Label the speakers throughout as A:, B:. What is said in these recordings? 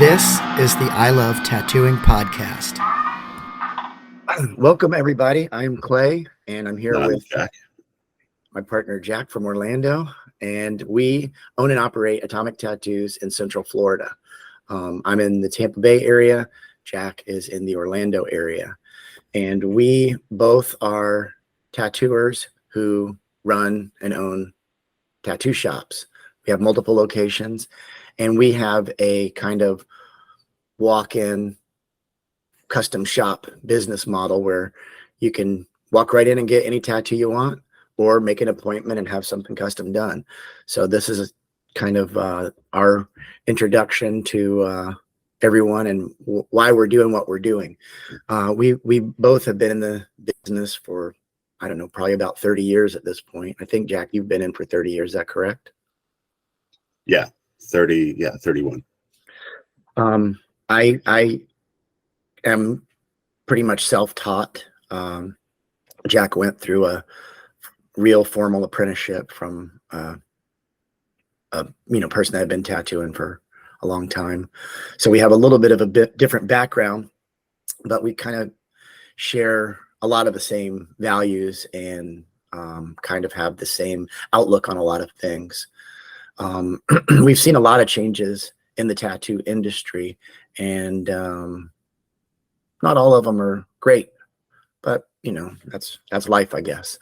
A: This is the I Love Tattooing podcast. Welcome, everybody. I'm Clay, and I'm here with
B: Jack,
A: my partner Jack from Orlando, and we own and operate Atomic Tattoos in Central Florida. I'm in the Tampa Bay area. Jack is in the Orlando area, and we both are tattooers who run and own tattoo shops. We have multiple locations, and we have a kind of walk-in custom shop business model where you can walk right in and get any tattoo you want, or make an appointment and have something custom done. So this is kind of our introduction to everyone and why we're doing what we're doing. We both have been in the business for, I don't know, probably about 30 years at this point. I think, Jack, you've been in for 30 years. Is that correct?
B: Yeah, 30. Yeah, 31.
A: I am pretty much self-taught. Jack went through a real formal apprenticeship from a person that had been tattooing for a long time. So we have a little bit of a bit different background, but we kind of share a lot of the same values and kind of have the same outlook on a lot of things. We've seen a lot of changes in the tattoo industry, and not all of them are great, but that's life, I guess.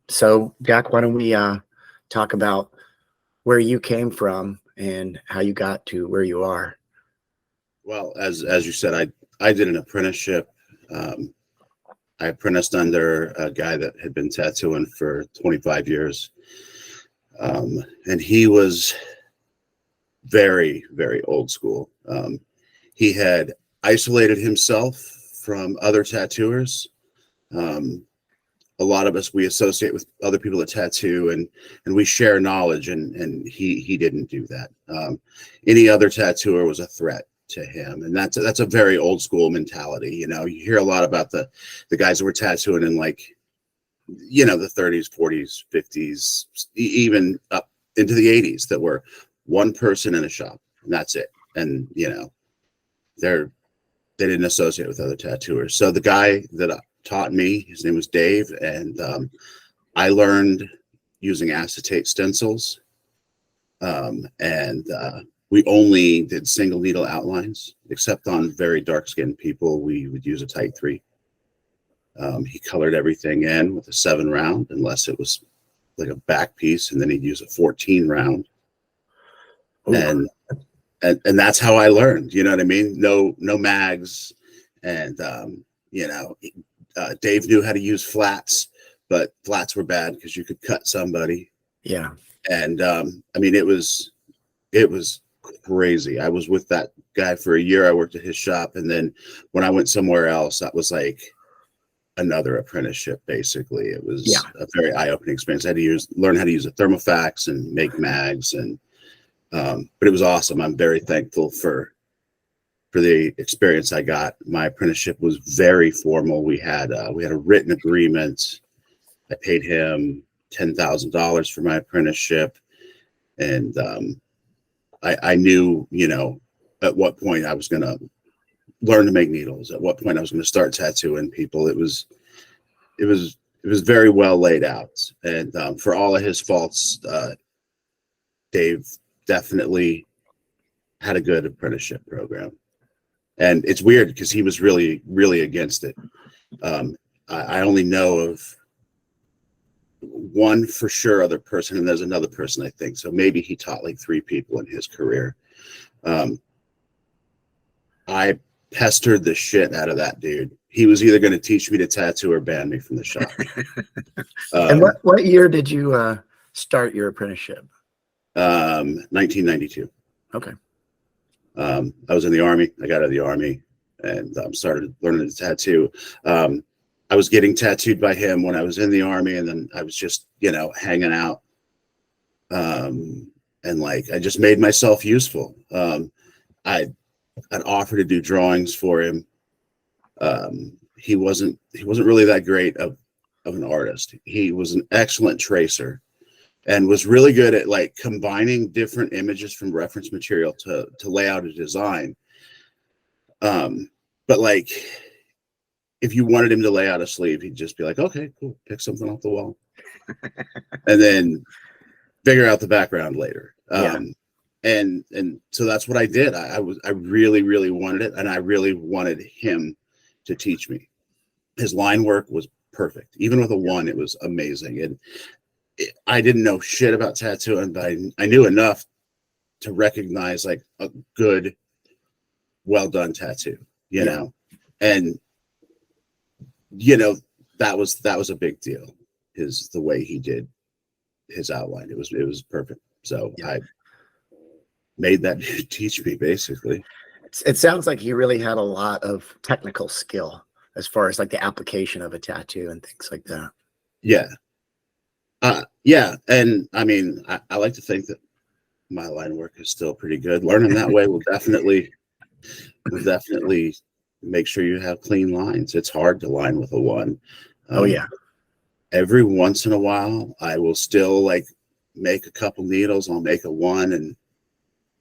A: So Jack, why don't we talk about where you came from and how you got to where you are?
B: Well, as you said, I did an apprenticeship. I apprenticed under a guy that had been tattooing for 25 years. And he was very, very old school. He had isolated himself from other tattooers. A lot of us, we associate with other people that tattoo, and we share knowledge, and he didn't do that. Any other tattooer was a threat to him, and that's a very old school mentality. You hear a lot about the guys that were tattooing in the 30s, 40s, 50s, even up into the 80s, that were one person in a shop, and that's it. And they didn't associate with other tattooers. So the guy that taught me, his name was Dave, and I learned using acetate stencils, and we only did single needle outlines, except on very dark skinned people we would use a Type 3. He colored everything in with a 7 round, unless it was like a back piece, and then he'd use a 14 round. Ooh. And that's how I learned. You know what I mean? No mags, and Dave knew how to use flats, but flats were bad because you could cut somebody.
A: Yeah.
B: And it was crazy. I was with that guy for a year. I worked at his shop, and then when I went somewhere else, that was like another apprenticeship. Basically, it was a very eye-opening experience. I had to learn how to use a thermofax and make mags, and but it was awesome. I'm very thankful for the experience I got. My apprenticeship was very formal. We had a written agreement. I paid him $10,000 for my apprenticeship, and I knew, at what point I was going to learn to make needles, at what point I was going to start tattooing people. It was very well laid out, and for all of his faults, Dave definitely had a good apprenticeship program. And it's weird because he was really, really against it. I only know of one for sure other person, and there's another person, I think. So maybe he taught like 3 people in his career. I pestered the shit out of that dude. He was either going to teach me to tattoo or ban me from the shop.
A: And what year did you start your apprenticeship?
B: 1992.
A: Okay.
B: I was in the Army. I got out of the Army and started learning to tattoo. I was getting tattooed by him when I was in the Army, and then I was just, hanging out. And I just made myself useful. I'd offer to do drawings for him. He wasn't really that great of an artist. He was an excellent tracer, and was really good at like combining different images from reference material to lay out a design. But like, if you wanted him to lay out a sleeve, he'd just be like, okay, cool, pick something off the wall, and then figure out the background later. And so that's what I did. I really, really wanted it, and I really wanted him to teach me. His line work was perfect. Even with a 1, it was amazing. And I didn't know shit about tattooing, but I knew enough to recognize like a good, well done tattoo, you know, and that was a big deal. The way he did his outline, it was perfect. So I made that dude teach me, basically.
A: It sounds like he really had a lot of technical skill as far as like the application of a tattoo and things like that.
B: Yeah. Yeah. And I mean, I like to think that my line work is still pretty good. Learning that way will definitely make sure you have clean lines. It's hard to line with a 1.
A: Oh yeah.
B: Every once in a while, I will still like make a couple needles. I'll make a 1 and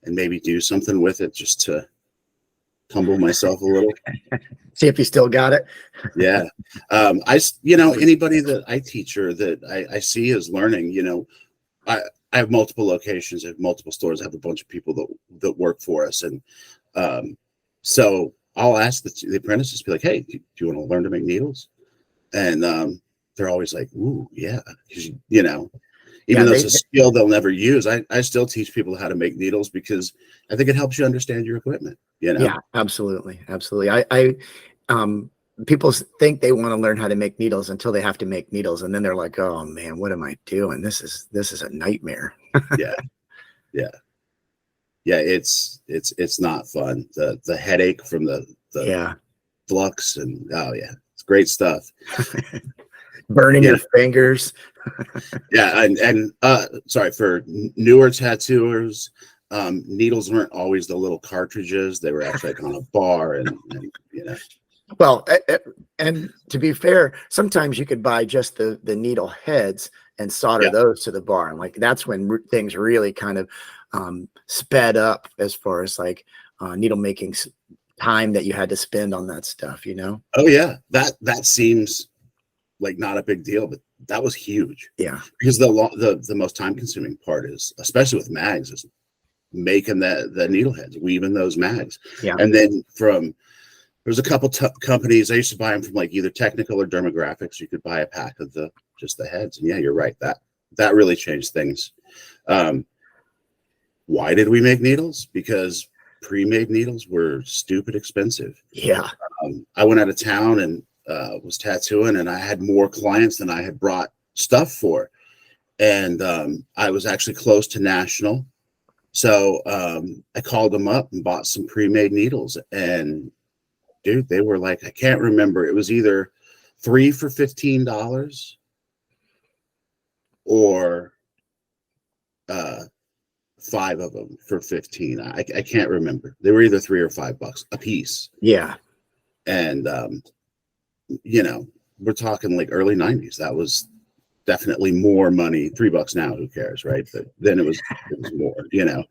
B: maybe do something with it just to humble myself a little.
A: See if you still got it.
B: Yeah. Anybody that I teach or that I see is learning, I have multiple locations, I have multiple stores, I have a bunch of people that work for us. And so I'll ask the apprentices, be like, hey, do you want to learn to make needles? And they're always like, ooh, yeah. Even though it's a skill they'll never use, I still teach people how to make needles because I think it helps you understand your equipment. Yeah,
A: absolutely. I people think they want to learn how to make needles until they have to make needles, and then they're like, oh man, what am I doing? This is a nightmare.
B: Yeah. It's not fun. The headache from the flux, and it's great stuff.
A: Burning your fingers.
B: And sorry, for newer tattooers, needles weren't always the little cartridges. They were actually like on a bar, and
A: Well, and to be fair, sometimes you could buy just the needle heads and solder those to the bar, and like that's when things really kind of sped up as far as like needle making time that you had to spend on that stuff.
B: Oh yeah, that seems like not a big deal, but that was huge.
A: Yeah,
B: because the most time consuming part is, especially with mags, is making the needle heads, weaving those mags.
A: Yeah,
B: and then there's a couple companies I used to buy them from, like either Technical or Dermographics. You could buy a pack of just the heads, and you're right, that really changed things. Why did we make needles? Because pre-made needles were stupid expensive.
A: Yeah,
B: I went out of town and was tattooing, and I had more clients than I had brought stuff for, and I was actually close to National, so I called them up and bought some pre-made needles, and dude, they were like, I can't remember, it was either 3 for $15 or 5 of them for 15. I can't remember. They were either $3 or $5 a piece.
A: Yeah,
B: and we're talking like early 90s. That was definitely more money. $3 now, who cares, right? But then it was more,
A: Yeah,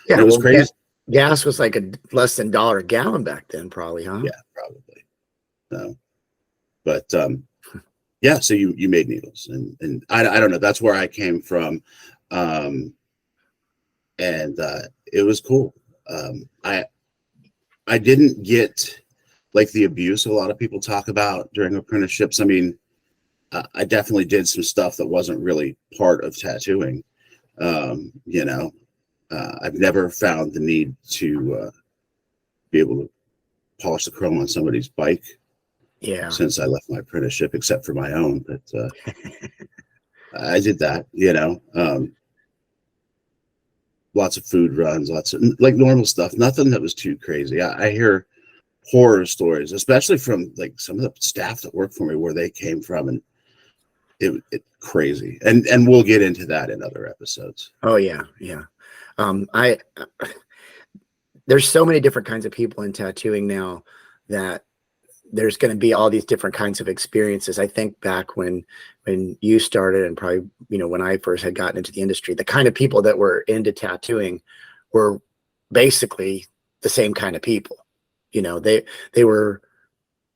B: and it was crazy.
A: Gas was like less than $1 a gallon back then, probably, huh?
B: Yeah, probably. No, but yeah. So you made needles, and I don't know. That's where I came from, and it was cool. I didn't get like the abuse a lot of people talk about during apprenticeships. I mean, I definitely did some stuff that wasn't really part of tattooing. I've never found the need to be able to polish the chrome on somebody's bike.
A: Yeah.
B: Since I left my apprenticeship, except for my own, but I did that. Lots of food runs, lots of like normal stuff. Nothing that was too crazy. I hear horror stories, especially from like some of the staff that work for me, where they came from, and it crazy. And we'll get into that in other episodes.
A: Oh yeah. There's so many different kinds of people in tattooing now that there's going to be all these different kinds of experiences. I think back when you started, and probably, you know, when I first had gotten into the industry, the kind of people that were into tattooing were basically the same kind of people. You know, they were,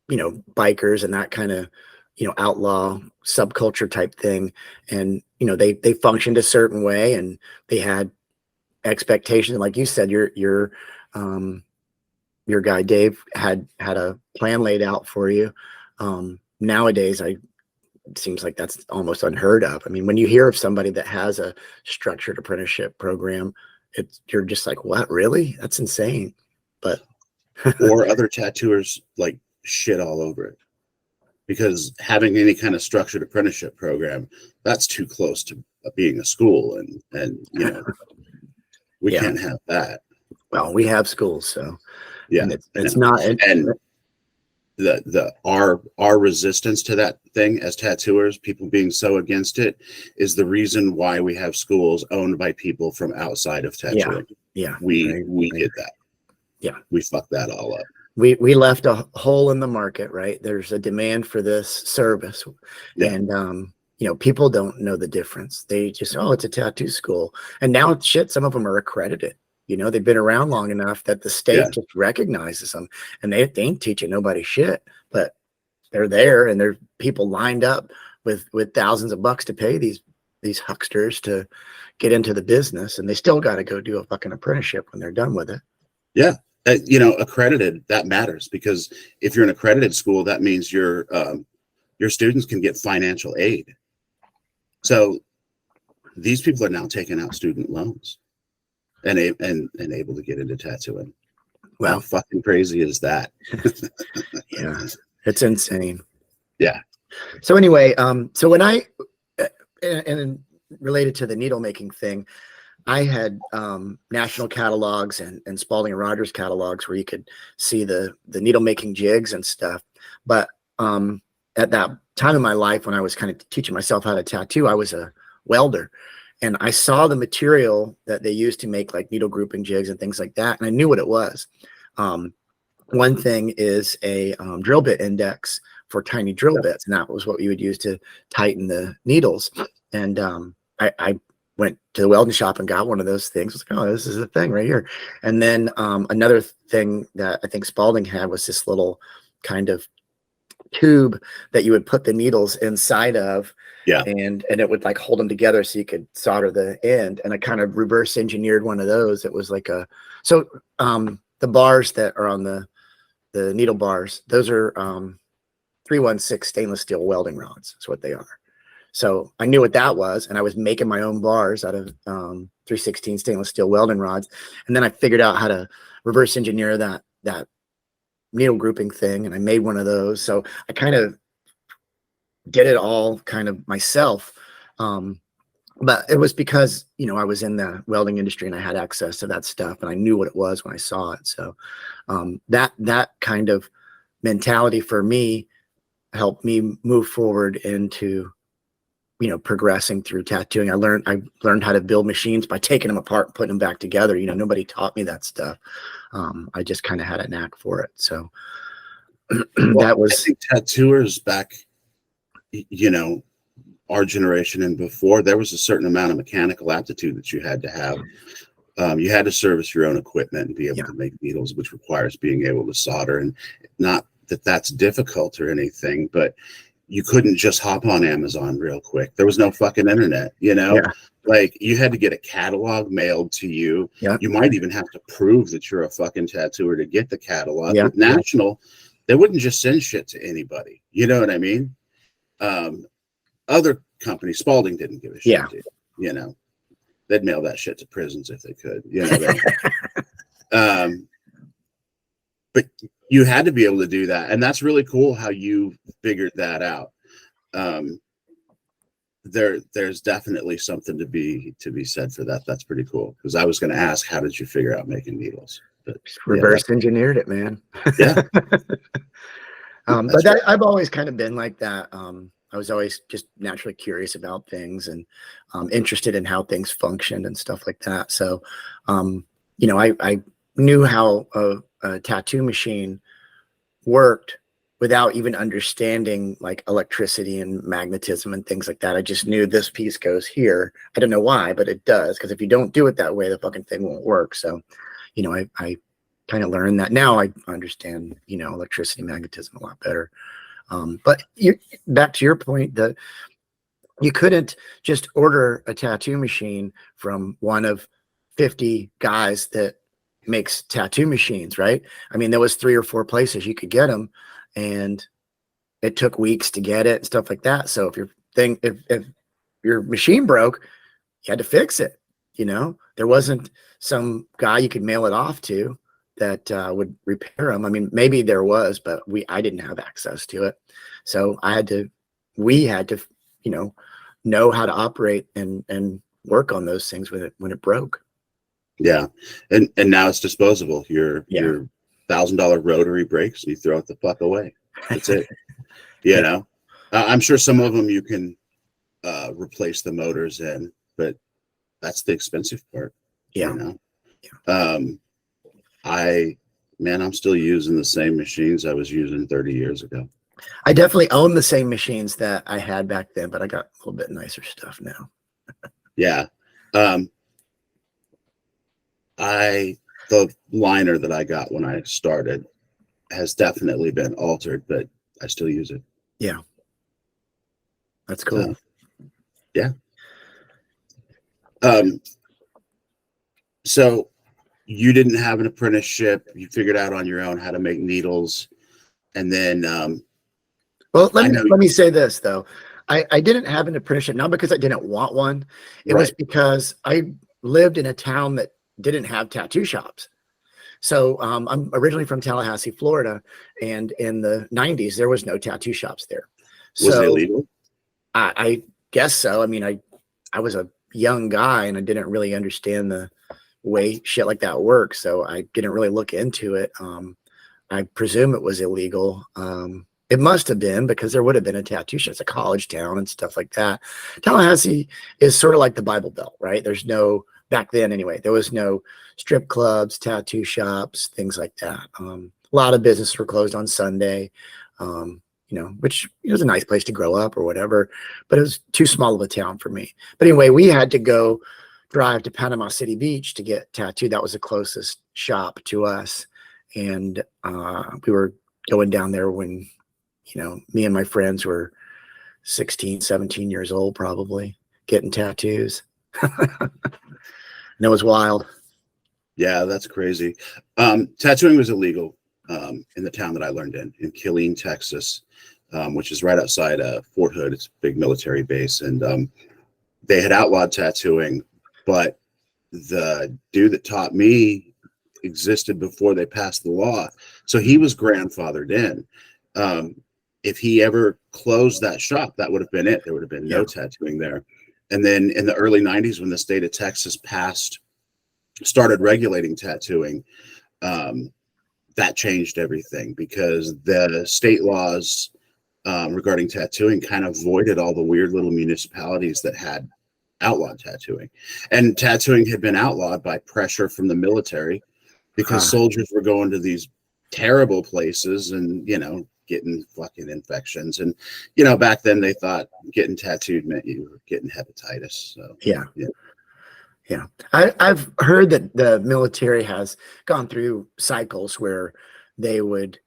A: you know, bikers and that kind of, you know, outlaw subculture type thing. And, you know, they functioned a certain way, and they had expectations. Like you said, your guy Dave had a plan laid out for you. Nowadays, it seems like that's almost unheard of. I mean, when you hear of somebody that has a structured apprenticeship program, you're just like, what, really? That's insane. But
B: or other tattooers like shit all over it, because having any kind of structured apprenticeship program, that's too close to being a school, and you know, we
A: Yeah.
B: can't have that.
A: Well, we have schools, so
B: Yeah,
A: and it's not.
B: And our resistance to that thing as tattooers, people being so against it, is the reason why we have schools owned by people from outside of tattooing.
A: Yeah,
B: we did that.
A: Yeah,
B: we fucked that all up.
A: We left a hole in the market, right? There's a demand for this service, and you know, people don't know the difference. They just, oh, it's a tattoo school, and now shit, some of them are accredited. You know, they've been around long enough that the state just recognizes them, and they ain't teaching nobody shit, but they're there, and there's people lined up with thousands of bucks to pay these hucksters to get into the business, and they still got to go do a fucking apprenticeship when they're done with it.
B: Yeah. You know, accredited, that matters, because if you're an accredited school, that means your students can get financial aid. So these people are now taking out student loans and able to get into tattooing.
A: Wow.
B: How fucking crazy is that?
A: Yeah, it's insane.
B: Yeah.
A: So anyway, so when I and related to the needle making thing, I had national catalogs and Spalding and Rogers catalogs where you could see the needle making jigs and stuff. But at that time in my life, when I was kind of teaching myself how to tattoo, I was a welder, and I saw the material that they used to make like needle grouping jigs and things like that, and I knew what it was. One thing is a drill bit index for tiny drill bits, and that was what you would use to tighten the needles. And I went to the welding shop and got one of those things. I was like, oh, this is the thing right here. And then another thing that I think Spalding had was this little kind of tube that you would put the needles inside of.
B: Yeah.
A: And it would like hold them together so you could solder the end. And I kind of reverse engineered one of those. It was like the bars that are on the needle bars, those are 316 stainless steel welding rods is what they are. So I knew what that was, and I was making my own bars out of 316 stainless steel welding rods. And then I figured out how to reverse engineer that needle grouping thing, and I made one of those. So I kind of did it all kind of myself. But it was because, you know, I was in the welding industry and I had access to that stuff, and I knew what it was when I saw it. So that kind of mentality for me helped me move forward into, you know, progressing through tattooing. I learned how to build machines by taking them apart and putting them back together. You know, nobody taught me that stuff. I just kind of had a knack for it. So that was,
B: I think tattooers back, you know, our generation and before, there was a certain amount of mechanical aptitude that you had to have. You had to service your own equipment and be able to make needles, which requires being able to solder. And not that that's difficult or anything, but you couldn't just hop on Amazon real quick. There was no fucking internet, you know?
A: Yeah.
B: Like, you had to get a catalog mailed to you.
A: Yeah.
B: You might even have to prove that you're a fucking tattooer to get the catalog.
A: Yeah.
B: With National, they wouldn't just send shit to anybody. You know what I mean? Other companies, Spalding didn't give a shit to, you know? They'd mail that shit to prisons if they could, you know? But you had to be able to do that. And that's really cool how you figured that out. There's definitely something to be said for that. That's pretty cool. Because I was going to ask, how did you figure out making needles? But
A: reverse engineered it, man.
B: Yeah.
A: But that, I've always kind of been like that. I was always just naturally curious about things and interested in how things functioned and stuff like that. So, you know, I knew how a tattoo machine worked without even understanding like electricity and magnetism and things like that. I just knew this piece goes here. I don't know why, but it does. Because if you don't do it that way, the fucking thing won't work. So, I kind of learned that. Now I understand, electricity, magnetism a lot better. But back to your point that you couldn't just order a tattoo machine from one of 50 guys that makes tattoo machines, right? I mean, there was 3 or 4 places you could get them, and it took weeks to get it and stuff like that. So if your machine broke, you had to fix it. There wasn't some guy you could mail it off to that would repair them. I mean, maybe there was, but I didn't have access to it. So we had to, know how to operate and work on those things when it broke.
B: Yeah. And now it's disposable. Your $1,000 rotary breaks and you throw it the fuck away. That's it. I'm sure some of them you can replace the motors in, but that's the expensive part.
A: Yeah.
B: I'm still using the same machines I was using 30 years ago.
A: I definitely own the same machines that I had back then, but I got a little bit nicer stuff now.
B: Yeah. The liner that I got when I started has definitely been altered, but I still use it.
A: Yeah. That's cool.
B: Yeah. So you didn't have an apprenticeship. You figured out on your own how to make needles. And then,
A: well, let me say this though. I didn't have an apprenticeship, not because I didn't want one. It was because I lived in a town that didn't have tattoo shops. So I'm originally from Tallahassee, Florida, and in the 90s there was no tattoo shops there.
B: Was it illegal?
A: I guess so. I mean, I was a young guy and I didn't really understand the way shit like that works, so I didn't really look into it. I presume it was illegal. It must have been, because there would have been a tattoo shop. It's a college town and stuff like that. Tallahassee is sort of like the Bible Belt, right? Back then anyway, there was no strip clubs, tattoo shops, things like that. A lot of businesses were closed on Sunday, which was a nice place to grow up or whatever, but it was too small of a town for me. But anyway, we had to go drive to Panama City Beach to get tattooed. That was the closest shop to us. And we were going down there when, me and my friends were 16, 17 years old, probably, getting tattoos. And it was wild.
B: Yeah, that's crazy. Tattooing was illegal in the town that I learned in Killeen, Texas, which is right outside Fort Hood. It's a big military base. And they had outlawed tattooing, but the dude that taught me existed before they passed the law. So he was grandfathered in. If he ever closed that shop, that would have been it. There would have been no tattooing there. And then in the early 90s, when the state of Texas started regulating tattooing, that changed everything, because the state laws regarding tattooing kind of voided all the weird little municipalities that had outlawed tattooing. And tattooing had been outlawed by pressure from the military, because soldiers were going to these terrible places and, getting fucking infections. And, back then they thought getting tattooed meant you were getting hepatitis. So,
A: yeah. I've heard that the military has gone through cycles where they would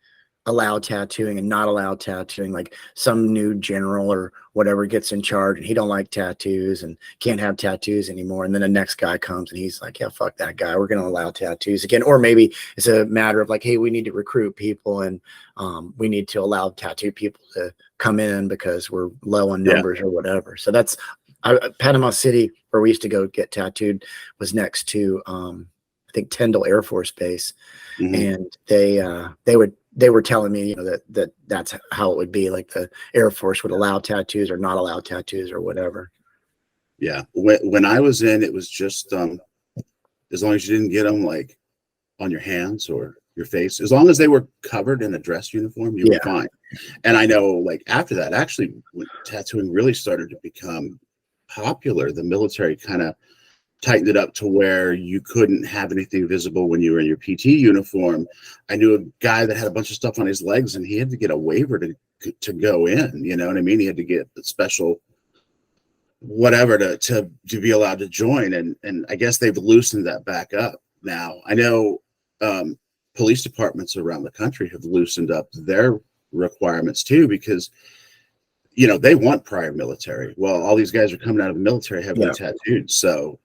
A: allow tattooing and not allow tattooing. Like some new general or whatever gets in charge and he don't like tattoos and can't have tattoos anymore. And then the next guy comes and he's like, yeah, fuck that guy. We're going to allow tattoos again. Or maybe it's a matter of like, hey, we need to recruit people and we need to allow tattoo people to come in because we're low on numbers or whatever. So that's Panama City, where we used to go get tattooed, was next to I think Tyndall Air Force Base. Mm-hmm. And they were telling me, that's how it would be. Like the Air Force would allow tattoos or not allow tattoos or whatever.
B: Yeah. When I was in, it was just as long as you didn't get them like on your hands or your face, as long as they were covered in a dress uniform, you were fine. And I know, like, after that, actually, when tattooing really started to become popular, the military kind of tightened it up to where you couldn't have anything visible when you were in your PT uniform. I knew a guy that had a bunch of stuff on his legs, and he had to get a waiver to go in. You know what I mean? He had to get a special whatever to be allowed to join, and I guess they've loosened that back up now. I know police departments around the country have loosened up their requirements too, because they want prior military. Well, all these guys are coming out of the military heavily tattooed, so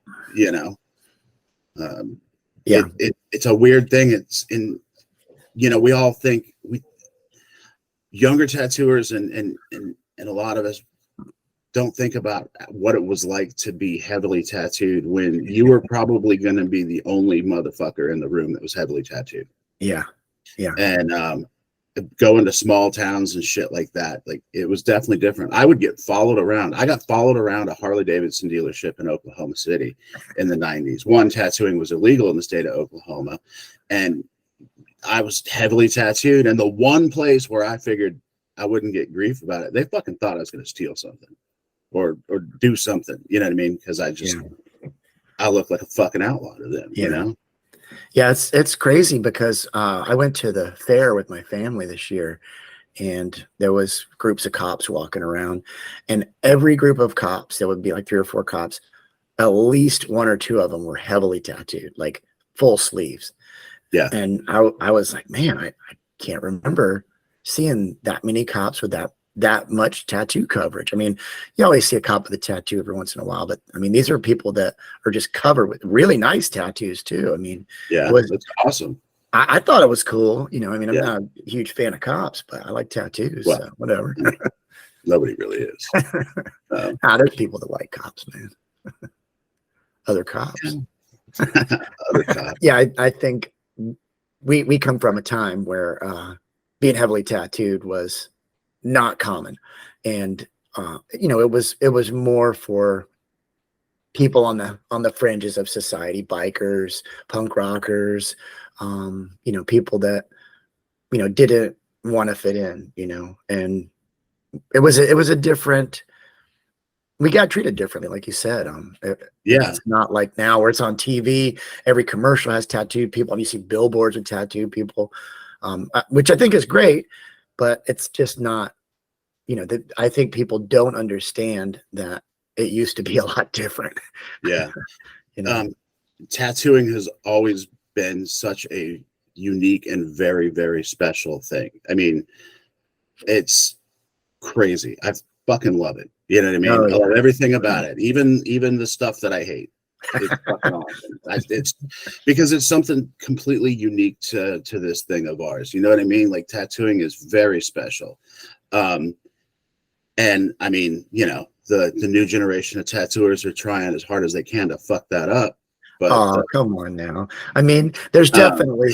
B: it's a weird thing. It's in we all think younger tattooers and a lot of us don't think about what it was like to be heavily tattooed when you were probably going to be the only motherfucker in the room that was heavily tattooed.
A: Yeah.
B: And going to small towns and shit like that, like it was definitely different. I would get followed around. I got followed around a Harley Davidson dealership in Oklahoma City in the 90s. One, tattooing was illegal in the state of Oklahoma, and I was heavily tattooed. And the one place where I figured I wouldn't get grief about it, they fucking thought I was going to steal something or do something. You know what I mean? Because I look like a fucking outlaw to them.
A: Yeah, it's crazy because I went to the fair with my family this year, and there was groups of cops walking around, and every group of cops, there would be like 3 or 4 cops, at least 1 or 2 of them were heavily tattooed, like full sleeves.
B: Yeah.
A: And I was like, man, I can't remember seeing that many cops with that much tattoo coverage. I mean, you always see a cop with a tattoo every once in a while, but I mean, these are people that are just covered with really nice tattoos too. I mean,
B: that's awesome.
A: I thought it was cool. I mean, I'm not a huge fan of cops, but I like tattoos.
B: Well,
A: so whatever.
B: Nobody really is.
A: There's people that like cops, man. Other cops.
B: Other cops.
A: Yeah, I think we come from a time where being heavily tattooed was not common, and it was more for people on the fringes of society, bikers, punk rockers, people that didn't want to fit in, and it was a different, we got treated differently, like you said. It's not like now where it's on TV, every commercial has tattooed people, and you see billboards with tattooed people, which I think is great, but it's just not, I think people don't understand that it used to be a lot different.
B: Yeah. Tattooing has always been such a unique and very, very special thing. I mean, it's crazy. I fucking love it. You know what I mean? I love everything about it. Even the stuff that I hate. It's fucking awesome. It's because it's something completely unique to this thing of ours. You know what I mean? Like, tattooing is very special. And I mean, the new generation of tattooers are trying as hard as they can to fuck that up. But
A: come on now. I mean, there's definitely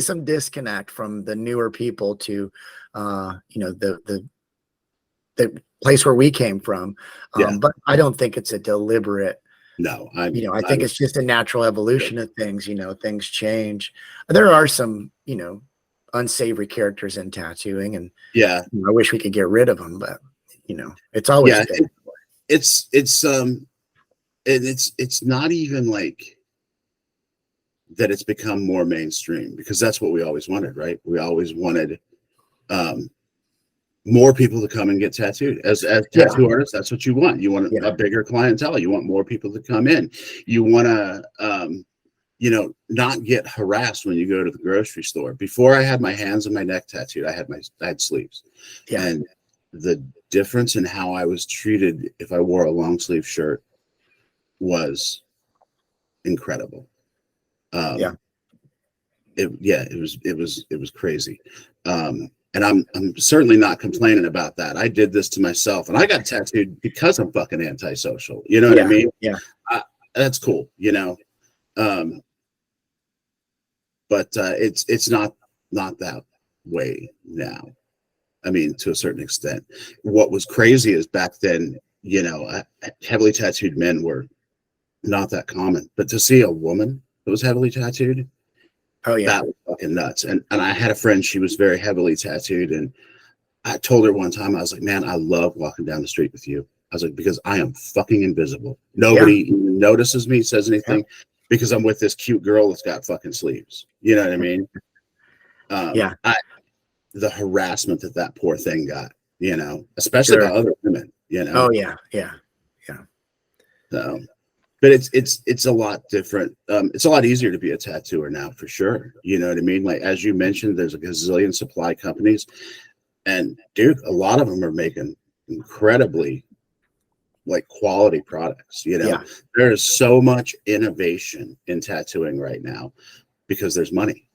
A: some disconnect from the newer people to the place where we came from. But I don't think it's a deliberate.
B: No,
A: I think it's just a natural evolution of things. Things change. There are some, unsavory characters in tattooing, and I wish we could get rid of them, but it's always been.
B: It's not even like that it's become more mainstream, because that's what we always wanted, right? We always wanted more people to come and get tattooed. As tattoo artists, that's what you want. You want a bigger clientele. You want more people to come in. You want to not get harassed when you go to the grocery store. Before I had my hands and my neck tattooed, I had sleeves.
A: Yeah.
B: And the difference in how I was treated if I wore a long sleeve shirt was incredible. It was crazy. And I'm certainly not complaining about that. I did this to myself, and I got tattooed because I'm fucking antisocial. You know what I mean?
A: Yeah.
B: That's cool, but it's not that way now. I mean, to a certain extent. What was crazy is back then, heavily tattooed men were not that common, but to see a woman that was heavily tattooed, that was fucking nuts. And I had a friend, she was very heavily tattooed, and I told her one time, I was like, man, I love walking down the street with you. I was like, because I am fucking invisible. Nobody even even notices me, says anything, because I'm with this cute girl that's got fucking sleeves. You know what I mean?
A: Yeah.
B: The harassment that poor thing got, you know, especially by other women, you know?
A: Oh yeah. Yeah.
B: So, but it's a lot different. It's a lot easier to be a tattooer now, for sure. You know what I mean? Like, as you mentioned, there's a gazillion supply companies, and dude, a lot of them are making incredibly like quality products. You know,
A: Yeah.
B: there is so much innovation in tattooing right now because there's money,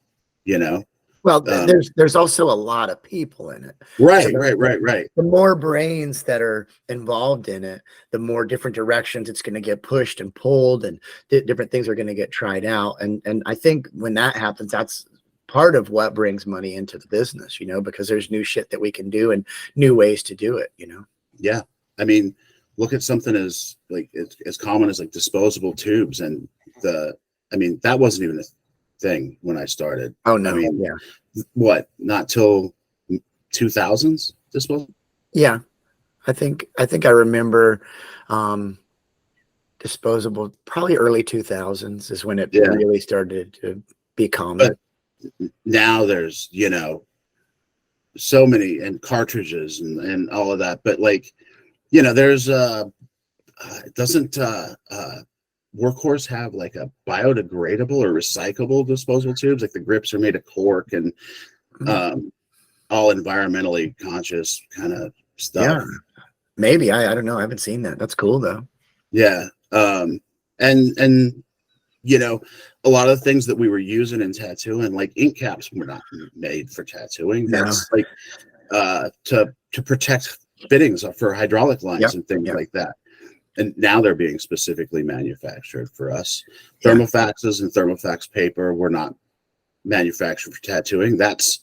B: you know?
A: Well, there's also a lot of people in it.
B: Right.
A: The more brains that are involved in it, the more different directions it's going to get pushed and pulled, and different things are going to get tried out. And I think when that happens, that's part of what brings money into the business, you know, because there's new shit that we can do and new ways to do it, you know?
B: Yeah. I mean, look at something as like as common as like disposable tubes, and that wasn't even a thing when I started.
A: Oh no.
B: I mean,
A: Yeah.
B: What? Not till 2000s disposable?
A: Yeah. I think I remember disposable probably early 2000s is when it really started to be common.
B: But now there's, you know, so many, and cartridges and all of that. But like, you know, there's doesn't Workhorse have like a biodegradable or recyclable disposable tubes? Like the grips are made of cork and all environmentally conscious kind of stuff.
A: Yeah, maybe. I don't know. I haven't seen that. That's cool though.
B: Yeah. And you know, a lot of the things that we were using in tattooing, like ink caps, were not made for tattooing.
A: No.
B: That's like to protect fittings for hydraulic lines and things like that. And now they're being specifically manufactured for us. Thermofaxes and thermofax paper were not manufactured for tattooing. That's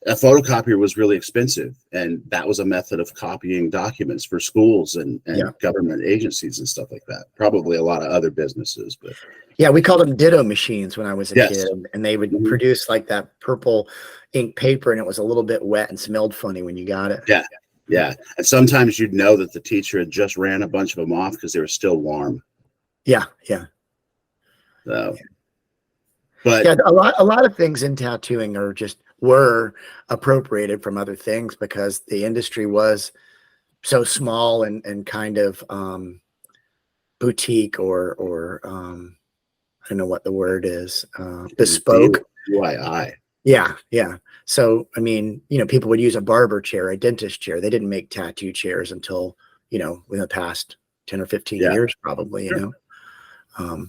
B: a photocopier was really expensive, and that was a method of copying documents for schools and government agencies and stuff like that. Probably a lot of other businesses, but
A: yeah, we called them ditto machines when I was a kid, and they would produce like that purple ink paper, and it was a little bit wet and smelled funny when you got it.
B: Yeah. And sometimes you'd know that the teacher had just ran a bunch of them off because they were still warm.
A: Yeah.
B: So, but
A: yeah, a lot of things in tattooing were appropriated from other things because the industry was so small and kind of boutique or I don't know what the word is, bespoke. Yeah. So, I mean, you know, people would use a barber chair, a dentist chair. They didn't make tattoo chairs until, you know, in the past 10 or 15 years, probably, you know.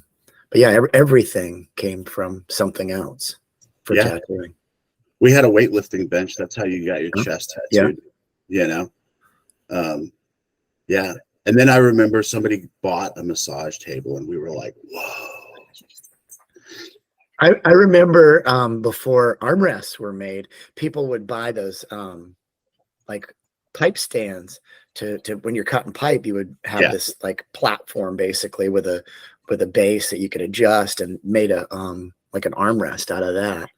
A: But yeah, everything came from something else for tattooing.
B: We had a weightlifting bench. That's how you got your chest tattooed, you know? Yeah. And then I remember somebody bought a massage table and we were like, whoa.
A: I remember before armrests were made, people would buy those like pipe stands to when you're cutting pipe, you would have this like platform basically with a base that you could adjust, and made a like an armrest out of that.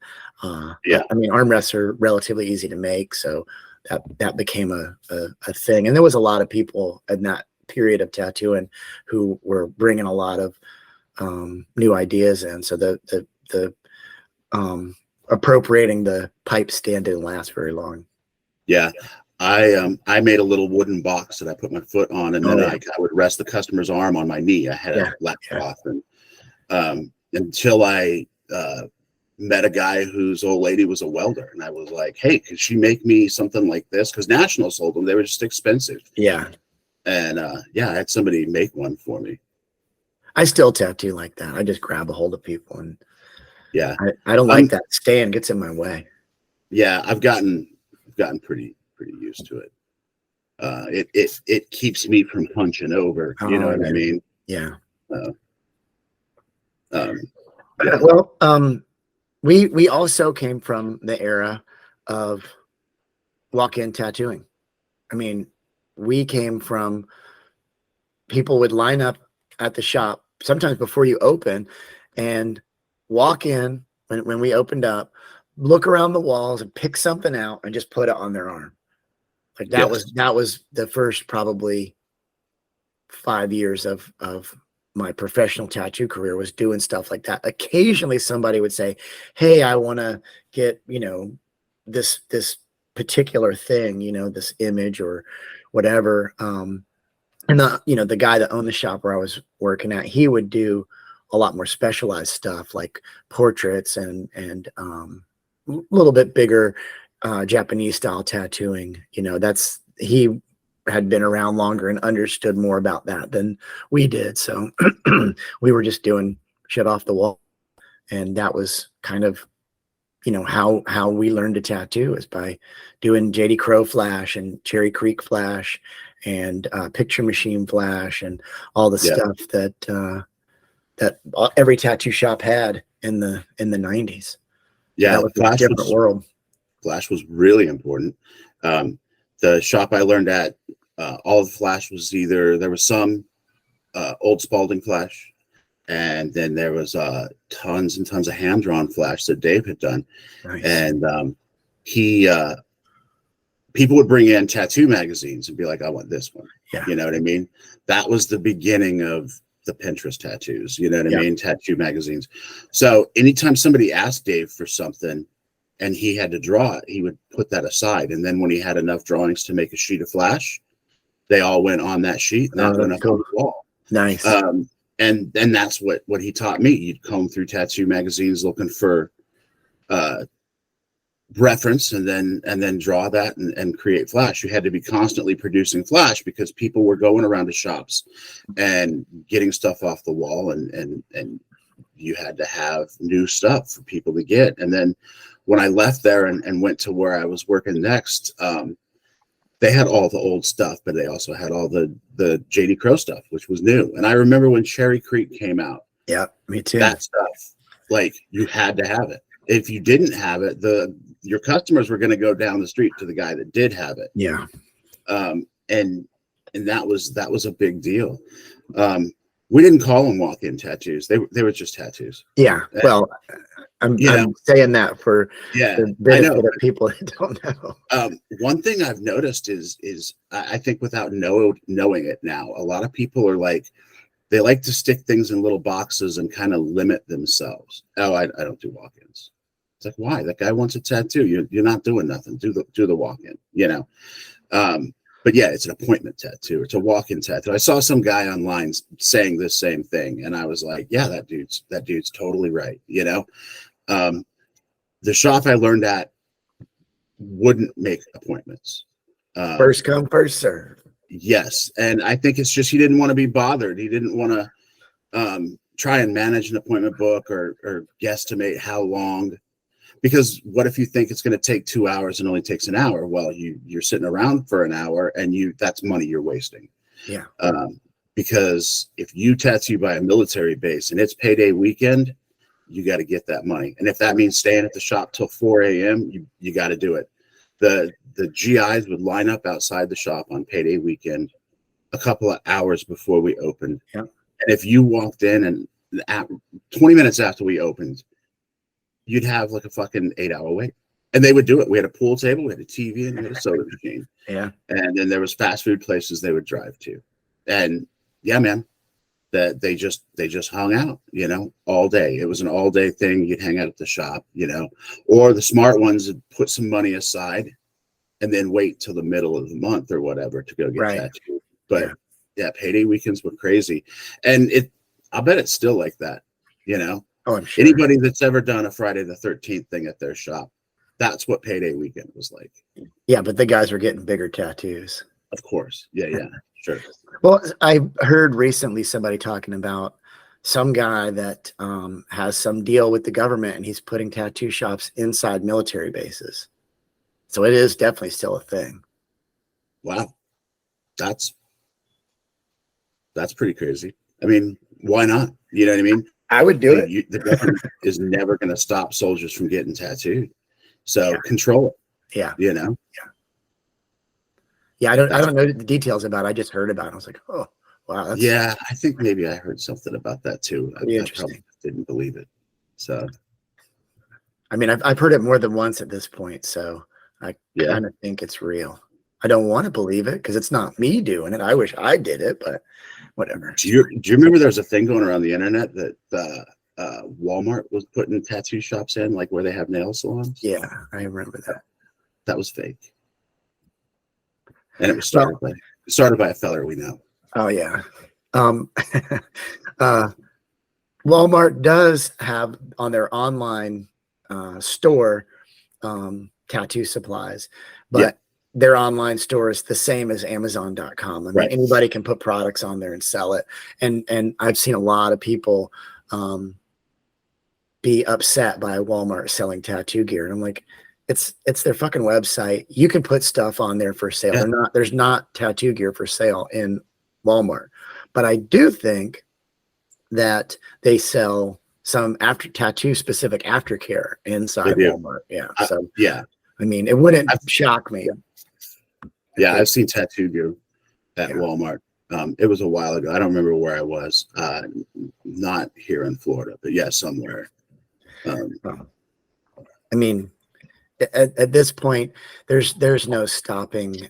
A: But, I mean, armrests are relatively easy to make, so that became a thing. And there was a lot of people in that period of tattooing who were bringing a lot of new ideas in. So the appropriating the pipe stand didn't last very long.
B: Yeah. I made a little wooden box that I put my foot on, and then I would rest the customer's arm on my knee. I had a lap cloth, and until I met a guy whose old lady was a welder, and I was like, hey, could she make me something like this? Because National sold them. They were just expensive. And I had somebody make one for me.
A: I still tattoo like that. I just grab a hold of people, and I don't like that stand gets in my way.
B: I've gotten pretty used to it. It keeps me from punching over. You know what I mean?
A: Well, we also came from the era of walk-in tattooing. I mean, we came from people would line up at the shop sometimes before you open and walk in when we opened up, look around the walls and pick something out and just put it on their arm. Like that was the first probably 5 years of my professional tattoo career was doing stuff like that. Occasionally somebody would say, hey, I want to get, this particular thing, this image or whatever. And the guy that owned the shop where I was working at, he would do a lot more specialized stuff like portraits and a little bit bigger Japanese style tattooing. He had been around longer and understood more about that than we did. So we were just doing shit off the wall. And that was kind of, how we learned to tattoo is by doing JD Crow flash and Cherry Creek flash and picture machine flash and all the stuff that every tattoo shop had in the 90s.
B: Yeah.
A: That was a different world.
B: Flash was really important. The shop I learned at, all the flash was there was some old Spalding flash, and then there was tons and tons of hand-drawn flash that Dave had done.
A: Nice.
B: And people would bring in tattoo magazines and be like, I want this one.
A: Yeah.
B: You know what I mean? That was the beginning of the Pinterest tattoos, you know what I mean? Tattoo magazines. So anytime somebody asked Dave for something and he had to draw it, he would put that aside. And then when he had enough drawings to make a sheet of flash, they all went on that sheet and that went up on the wall.
A: Nice.
B: And that's what he taught me. You'd comb through tattoo magazines looking for reference and then draw that and create flash. You had to be constantly producing flash because people were going around to shops and getting stuff off the wall, and you had to have new stuff for people to get. And then when I left there and went to where I was working next, they had all the old stuff, but they also had all the JD Crow stuff, which was new. And I remember when Cherry Creek came out. Yeah, me too. That stuff, like, you had to have it. If you didn't have it, your customers were going to go down the street to the guy that did have it. Yeah. And that was a big deal. We didn't call them walk-in tattoos. They were just tattoos. Yeah. Well, I'm saying that for the benefit of people that don't know. One thing I've noticed is I think without knowing it now, a lot of people are like, they like to stick things in little boxes and kind of limit themselves. Oh, I don't do walk-ins. It's like, why? That guy wants a tattoo. You're not doing nothing. Do the walk-in, But yeah, it's an appointment tattoo. It's a walk-in tattoo. I saw some guy online saying this same thing, and I was like, yeah, that dude's totally right. The shop I learned at wouldn't make appointments. First come, first serve. Yes, and I think it's just he didn't want to be bothered. He didn't want to try and manage an appointment book or guesstimate how long. Because what if you think it's going to take 2 hours and only takes an hour? Well, you're sitting around for an hour and that's money you're wasting. Yeah. Because if you tattoo by a military base and it's payday weekend, you got to get that money. And if that means staying at the shop till 4 a.m., you got to do it. The GIs would line up outside the shop on payday weekend a couple of hours before we opened. Yeah. And if you walked in and 20 minutes after we opened, you'd have like a fucking 8-hour wait. And they would do it. We had a pool table, we had a TV, and we had a soda machine. Yeah. And then there was fast food places they would drive to. And yeah, man, that they just hung out, all day. It was an all day thing. You'd hang out at the shop, or the smart ones would put some money aside and then wait till the middle of the month or whatever to go get tattooed. But yeah, payday weekends were crazy. And I bet it's still like that, Oh, I'm sure. Anybody that's ever done a Friday the 13th thing at their shop, that's what payday weekend was like. Yeah, but the guys were getting bigger tattoos. Of course. Yeah, sure. Well, I heard recently somebody talking about some guy that has some deal with the government, and he's putting tattoo shops inside military bases. So it is definitely still a thing. Wow. That's pretty crazy. I mean, why not? You know what I mean? I would do it. The government is never going to stop soldiers from getting tattooed. So control it. Yeah. Yeah. Yeah. I don't know the details about it. I just heard about it. I was like, oh, wow. I think maybe I heard something about that too. I probably didn't believe it. So, I mean, I've heard it more than once at this point. So I kind of think it's real.
A: I don't want to believe it because it's not me doing it. I wish I did it, but whatever.
B: Do you remember there was a thing going around the internet that Walmart was putting tattoo shops in, like where they have nail salons?
A: Yeah, I remember that.
B: That was fake, and it was started by a feller we know.
A: Oh yeah. Walmart does have on their online store tattoo supplies, but their online store is the same as Amazon.com. I mean, anybody can put products on there and sell it. And I've seen a lot of people be upset by Walmart selling tattoo gear. And I'm like, it's their fucking website. You can put stuff on there for sale.
B: Yeah.
A: There's not tattoo gear for sale in Walmart. But I do think that they sell some tattoo specific aftercare inside Walmart. Yeah. So I mean, it wouldn't shock me.
B: Yeah, I've seen tattoo gear at Walmart. It was a while ago. I don't remember where I was. Not here in Florida, but somewhere.
A: I mean, at this point, there's no stopping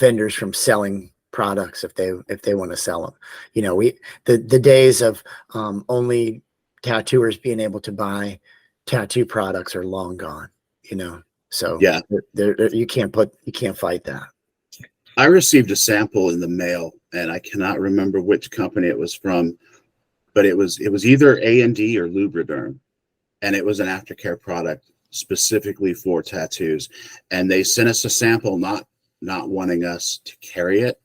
A: vendors from selling products if they want to sell them. You know, the days of only tattooers being able to buy tattoo products are long gone. You know, so you can't fight that.
B: I received a sample in the mail, and I cannot remember which company it was from, but it was either A&D or Lubriderm, and it was an aftercare product specifically for tattoos. And they sent us a sample, not wanting us to carry it,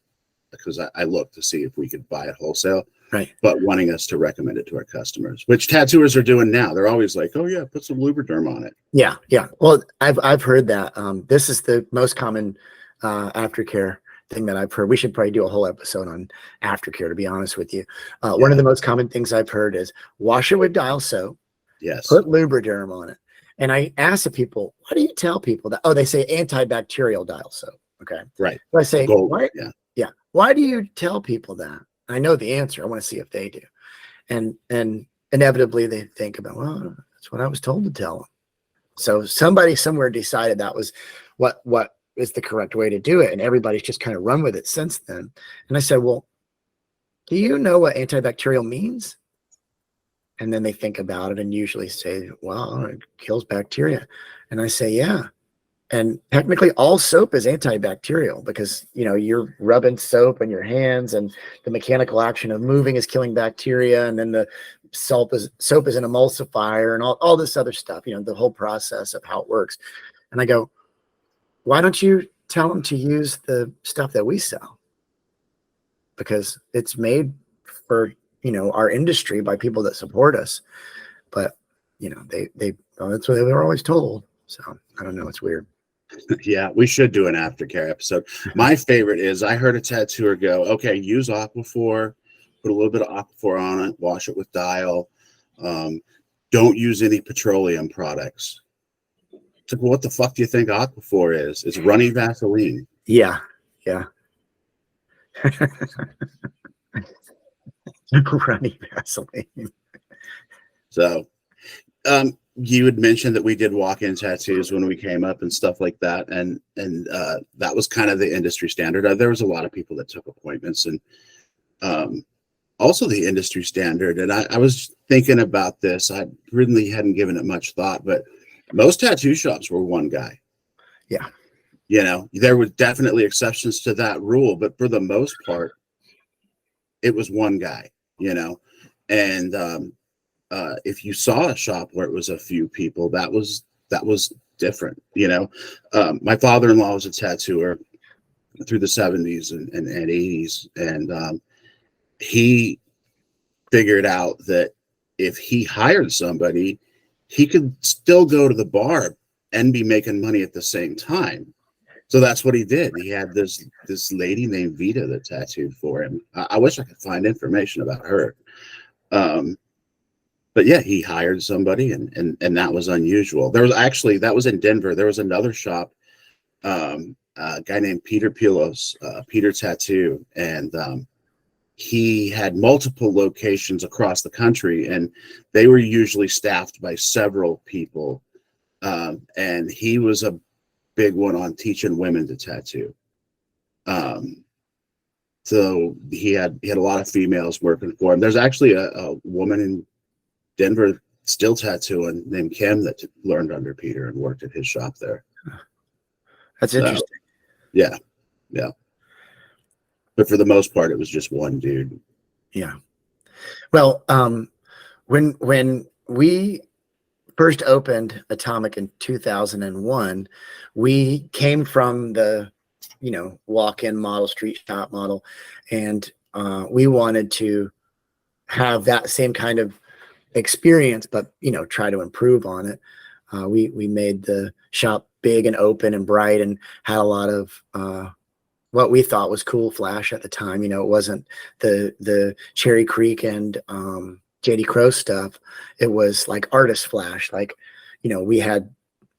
B: because I looked to see if we could buy it wholesale,
A: right? But
B: wanting us to recommend it to our customers, which tattooers are doing now. They're always like, "Oh yeah, put some Lubriderm on it." Yeah.
A: Well, I've heard that. This is the most common aftercare thing that I've heard. We should probably do a whole episode on aftercare, to be honest with you. One of the most common things I've heard is wash it with dial soap.
B: Yes.
A: Put Lubriderm on it. And I ask the people, what do you tell people that? Oh, they say antibacterial dial soap. Okay.
B: Right.
A: So I say, why? Yeah. Why do you tell people that? I know the answer. I want to see if they do. And inevitably they think about, well, that's what I was told to tell them. So somebody somewhere decided that was what is the correct way to do it. And everybody's just kind of run with it since then. And I said, well, do you know what antibacterial means? And then they think about it and usually say, well, it kills bacteria. And I say, yeah. And technically all soap is antibacterial because, you know, you're rubbing soap in your hands and the mechanical action of moving is killing bacteria. And then the soap is an emulsifier and all this other stuff, you know, the whole process of how it works. And I go, why don't you tell them to use the stuff that we sell? Because it's made for, you know, our industry by people that support us. But, you know, that's what they were always told. So I don't know. It's weird.
B: Yeah, we should do an aftercare episode. My favorite is I heard a tattooer go, okay, use Aquaphor, put a little bit of Aquaphor on it, wash it with dial. Don't use any petroleum products. It's like, well, what the fuck do you think Aquaphor is? It's runny Vaseline.
A: Yeah. Runny Vaseline.
B: So, you had mentioned that we did walk-in tattoos when we came up and stuff like that, and that was kind of the industry standard. There was a lot of people that took appointments, and also the industry standard. And I was thinking about this. I really hadn't given it much thought, but most tattoo shops were one guy.
A: Yeah.
B: You know, there were definitely exceptions to that rule, but for the most part, it was one guy, you know, and if you saw a shop where it was a few people, that was different, you know. My father-in-law was a tattooer through the 70s and 80s, and he figured out that if he hired somebody, he could still go to the bar and be making money at the same time. So that's what he did. He had this lady named Vita that tattooed for him. I wish I could find information about her. But yeah, he hired somebody, and that was unusual. That was in Denver. There was another shop, a guy named Peter Pilos, Peter Tattoo, and he had multiple locations across the country, and they were usually staffed by several people. And he was a big one on teaching women to tattoo. So he had a lot of females working for him. There's actually a woman in Denver still tattooing named Kim that learned under Peter and worked at his shop there.
A: That's interesting.
B: Yeah. But for the most part, it was just one dude.
A: Yeah. Well, when we first opened Atomic in 2001, we came from the, walk-in model, street shop model, and we wanted to have that same kind of experience, but try to improve on it. We made the shop big and open and bright, and had a lot of what we thought was cool flash at the time. It wasn't the Cherry Creek and JD Crow stuff. It was like artist flash. Like, we had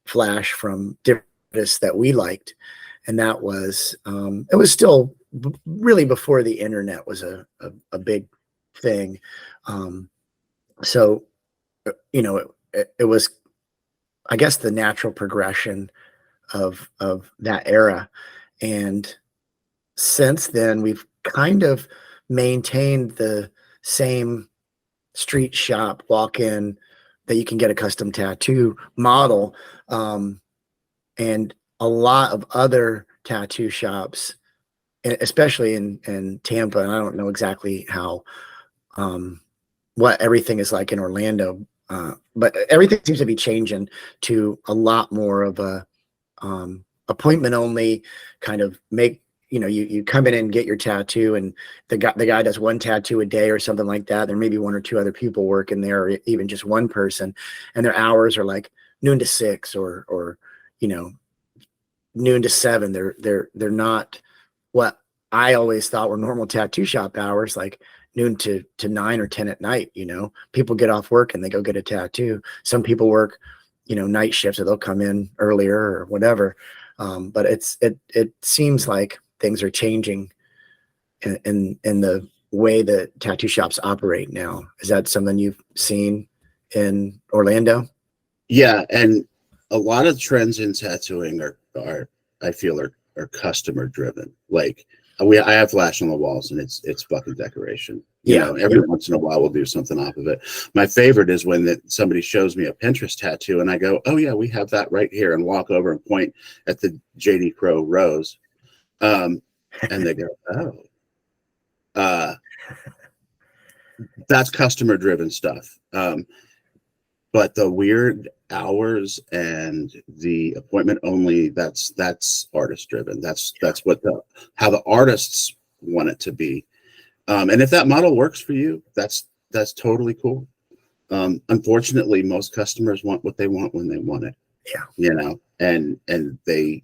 A: flash from different artists that we liked, and that was it was still really before the internet was a big thing. So it was, I guess, the natural progression of that era. And since then, we've kind of maintained the same street shop walk-in that you can get a custom tattoo model. And a lot of other tattoo shops, especially in Tampa, and I don't know exactly how, what everything is like in Orlando, but everything seems to be changing to a lot more of a appointment only kind of you come in and get your tattoo, and the guy does one tattoo a day or something like that. There may be one or two other people working there, or even just one person, and their hours are like noon to 6 or noon to 7. They're not what I always thought were normal tattoo shop hours, like noon to 9 or 10 at night. People get off work and they go get a tattoo. Some people work night shifts, so they'll come in earlier or whatever. But it seems like things are changing in the way that tattoo shops operate now. Is that something you've seen in Orlando?
B: Yeah, and a lot of trends in tattooing are I feel are customer driven. Like I have flash on the walls, and it's fucking decoration. Every once in a while we'll do something off of it. My favorite is when somebody shows me a Pinterest tattoo, and I go, "Oh yeah, we have that right here," and walk over and point at the JD Crow rose, and they go, "Oh, that's customer driven stuff." But the weird hours and the appointment only, that's artist driven. That's what how the artists want it to be. And if that model works for you, that's totally cool. Unfortunately, most customers want what they want when they want it.
A: Yeah.
B: And they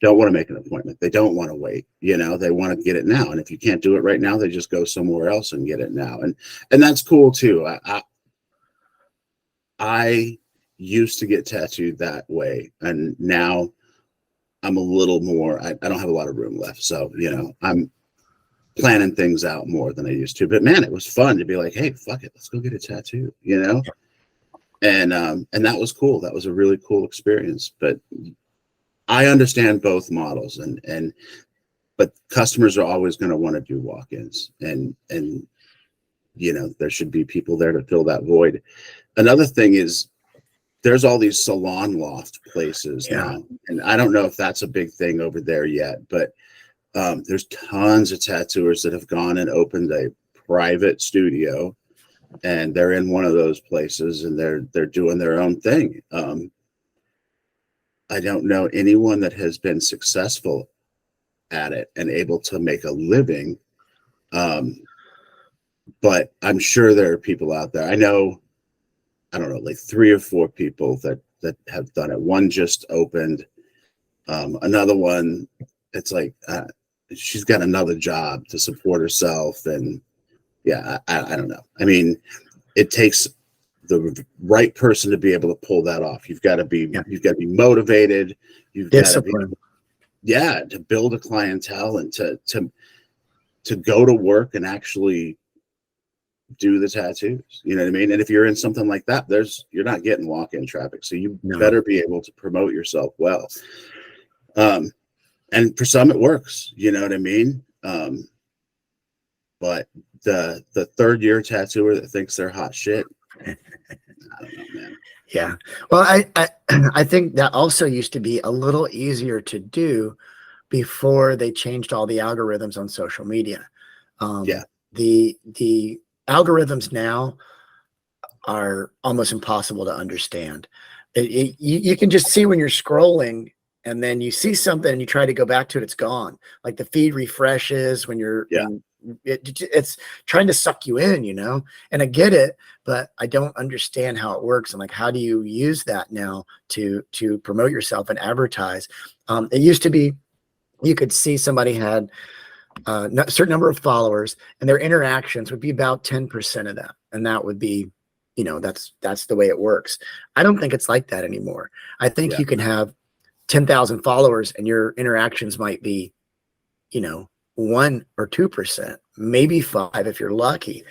B: don't want to make an appointment. They don't want to wait. They want to get it now. And if you can't do it right now, they just go somewhere else and get it now. And that's cool too. I used to get tattooed that way, and now I'm a little more, I don't have a lot of room left. So, I'm planning things out more than I used to. But man, it was fun to be like, hey, fuck it, let's go get a tattoo, And that was cool. That was a really cool experience. But I understand both models, but customers are always going to want to do walk-ins, and there should be people there to fill that void. Another thing is there's all these salon loft places now, and I don't know if that's a big thing over there yet, but there's tons of tattooers that have gone and opened a private studio, and they're in one of those places, and they're doing their own thing. I don't know anyone that has been successful at it and able to make a living, but I'm sure there are people out there. I don't know, like 3 or 4 people that have done it. One just opened. Another one, it's like she's got another job to support herself, and I don't know. I mean, it takes the right person to be able to pull that off. You've got to be motivated. You've got to be, to build a clientele and to go to work and actually do the tattoos. You know what I mean? And if you're in something like that, you're not getting walk-in traffic. So you
A: No.
B: better be able to promote yourself well. And for some it works, you know what I mean? But the third year tattooer that thinks they're hot shit, I don't know, man.
A: Yeah. Well, I think that also used to be a little easier to do before they changed all the algorithms on social media.
B: Yeah.
A: The algorithms now are almost impossible to understand. You can just see when you're scrolling, and then you see something and you try to go back to it, it's gone. Like the feed refreshes when you're it's trying to suck you in, you know. And I get it, but I don't understand how it works. And like, how do you use that now to promote yourself and advertise? It used to be you could see somebody had a certain number of followers, and their interactions would be about 10% of that, and that would be, you know, that's the way it works. I don't think it's like that anymore. I think you can have 10,000 followers and your interactions might be, you know, 1 or 2%, maybe 5 if you're lucky,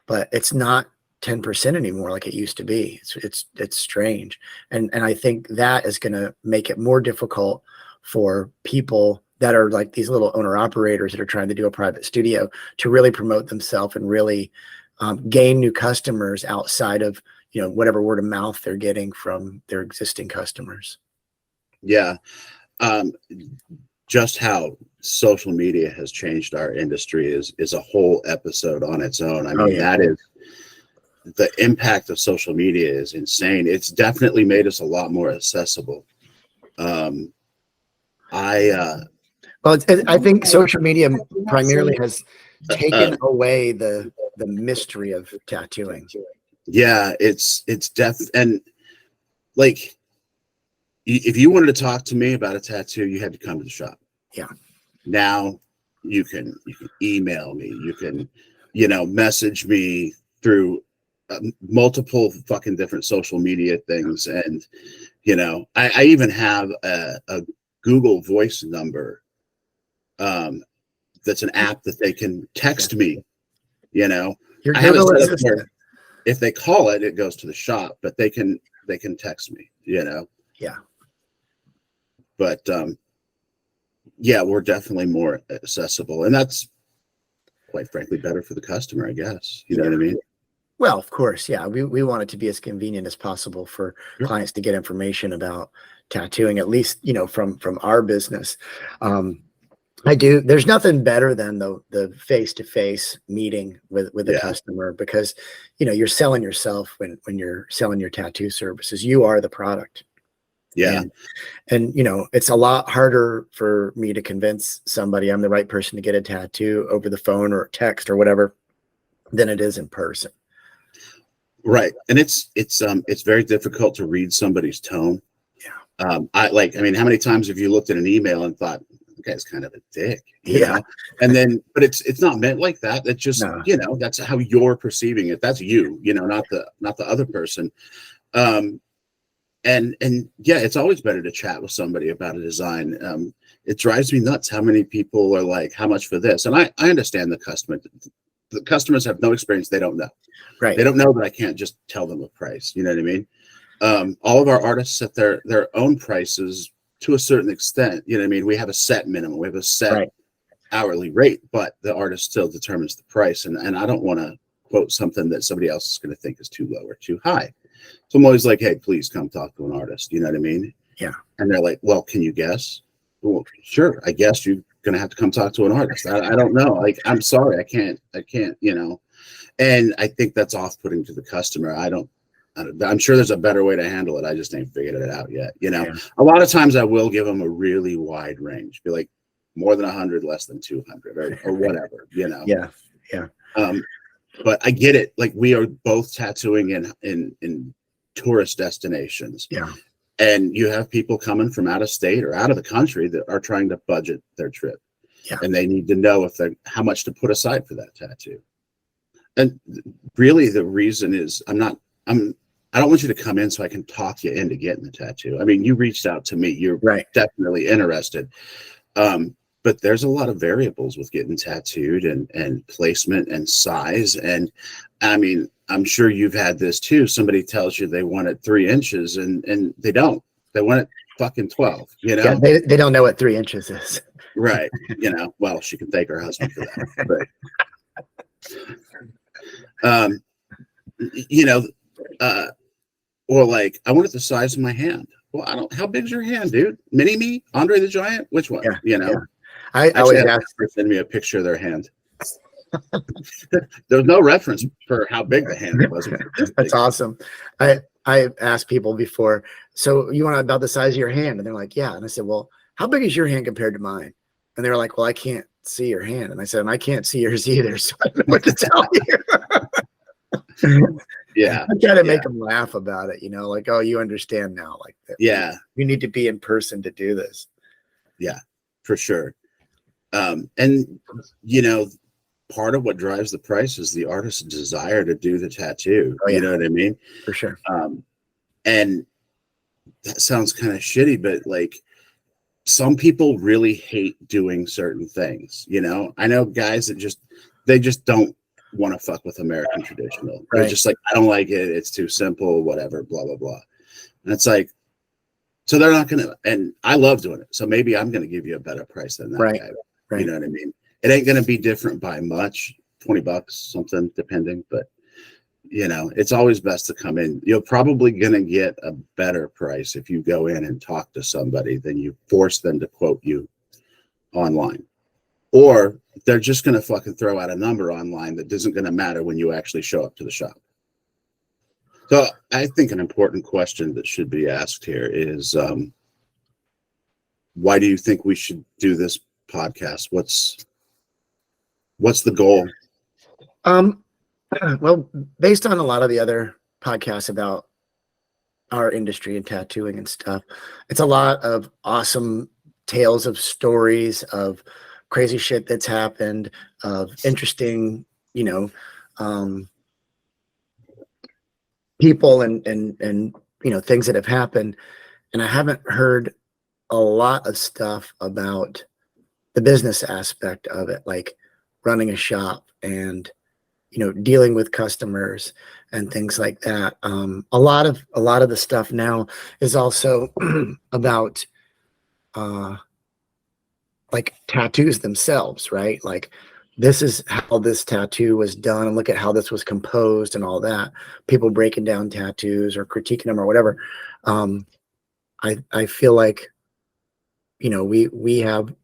A: but it's not 10% anymore like it used to be. It's strange. And I think that is going to make it more difficult for people that are like these little owner operators that are trying to do a private studio to really promote themselves and really gain new customers outside of, you know, whatever word of mouth they're getting from their existing customers.
B: Yeah. Just how social media has changed our industry is a whole episode on its own. I mean, that is the impact of social media is insane. It's definitely made us a lot more accessible.
A: I think social media primarily has taken away the mystery of tattooing.
B: Yeah, it's and like, if you wanted to talk to me about a tattoo, you had to come to the shop.
A: Yeah.
B: Now you can email me. You can, you know, message me through multiple fucking different social media things. And, you know, I even have a Google Voice number. That's an app that they can text me, you know.
A: Your
B: I have
A: Google
B: it set up
A: Assistant.
B: where if they call it, it goes to the shop, but they can text me, you know.
A: Yeah.
B: But yeah, we're definitely more accessible, and that's quite frankly better for the customer, I guess. You know what I mean?
A: Well, of course, yeah. We want it to be as convenient as possible for clients to get information about tattooing, at least, you know, from our business. There's nothing better than the face-to-face meeting with the customer, because, you know, you're selling yourself when you're selling your tattoo services. You are the product.
B: Yeah.
A: And, you know, it's a lot harder for me to convince somebody I'm the right person to get a tattoo over the phone or text or whatever than it is in person.
B: Right. And it's very difficult to read somebody's tone.
A: Yeah.
B: I mean, how many times have you looked at an email and thought, that guy's kind of a dick, you know? And then, but it's not meant like that. It's just, you know, that's how you're perceiving it. That's you know, not the other person. And yeah, it's always better to chat with somebody about a design. It drives me nuts how many people are like, how much for this? And I understand the customer. The customers have no experience. They don't know.
A: Right.
B: They don't know that I can't just tell them a price. You know what I mean? All of our artists set their own prices to a certain extent. You know what I mean? We have a set minimum. We have a set hourly rate, but the artist still determines the price. And I don't want to quote something that somebody else is going to think is too low or too high. So I'm always like, hey, please come talk to an artist. You know what I mean?
A: Yeah.
B: And they're like, well, can you guess? Well, sure. I guess you're going to have to come talk to an artist. I don't know. Like, I'm sorry. I can't, you know, and I think that's off-putting to the customer. I'm sure there's a better way to handle it. I just ain't figured it out yet. You know, a lot of times I will give them a really wide range, be like more than 100, less than 200 or whatever, you know?
A: Yeah. Yeah.
B: But I get it. Like, we are both tattooing in tourist destinations.
A: Yeah.
B: And you have people coming from out of state or out of the country that are trying to budget their trip.
A: Yeah.
B: And they need to know how much to put aside for that tattoo. And really the reason is I don't want you to come in so I can talk you into getting the tattoo. I mean, you reached out to me. You're definitely interested. But there's a lot of variables with getting tattooed and placement and size. And I mean, I'm sure you've had this too. Somebody tells you they want it 3 inches and they don't. They want it fucking 12, you
A: Yeah,
B: know?
A: they don't know what 3 inches is.
B: Right. You know, well, she can thank her husband for that. But, you know, or like, I want it the size of my hand. Well, I don't, how big's your hand, dude? Mini me? Andre the Giant? Which one?
A: Yeah,
B: You know?
A: yeah. I
B: Actually
A: always
B: had
A: ask.
B: a send me a picture of their hand. There's no reference for how big the hand was.
A: That's awesome. I asked people before, so you want about the size of your hand? And they're like, yeah. And I said, well, how big is your hand compared to mine? And they were like, well, I can't see your hand. And I said, and I can't see yours either. So I don't know what to tell you.
B: Yeah.
A: I try to make them laugh about it, like, oh, you understand now. Like that.
B: Yeah.
A: You need to be in person to do this.
B: Yeah, for sure. And part of what drives the price is the artist's desire to do the tattoo.
A: Oh, yeah.
B: You know what I mean?
A: For sure.
B: And that sounds kind of shitty, but like some people really hate doing certain things. I know guys that they just don't want to fuck with American traditional. Right. They're just like, I don't like it. It's too simple, whatever, blah, blah, blah. And it's like, so they're not going to, and I love doing it. So maybe I'm going to give you a better price than that guy. Right. You know what I mean? It ain't going to be different by much, $20, something, depending. But, it's always best to come in. You're probably going to get a better price if you go in and talk to somebody than you force them to quote you online. Or they're just going to fucking throw out a number online that isn't going to matter when you actually show up to the shop. So I think an important question that should be asked here is, why do you think we should do this podcast? What's the goal?
A: Well, based on a lot of the other podcasts about our industry and tattooing and stuff, it's a lot of awesome tales of stories of crazy shit that's happened, of interesting, people and things that have happened. And I haven't heard a lot of stuff about the business aspect of it, like running a shop and dealing with customers and things like that. A lot of the stuff now is also about like tattoos themselves, right? Like, this is how this tattoo was done, and look at how this was composed and all that. People breaking down tattoos or critiquing them or whatever. I feel like we have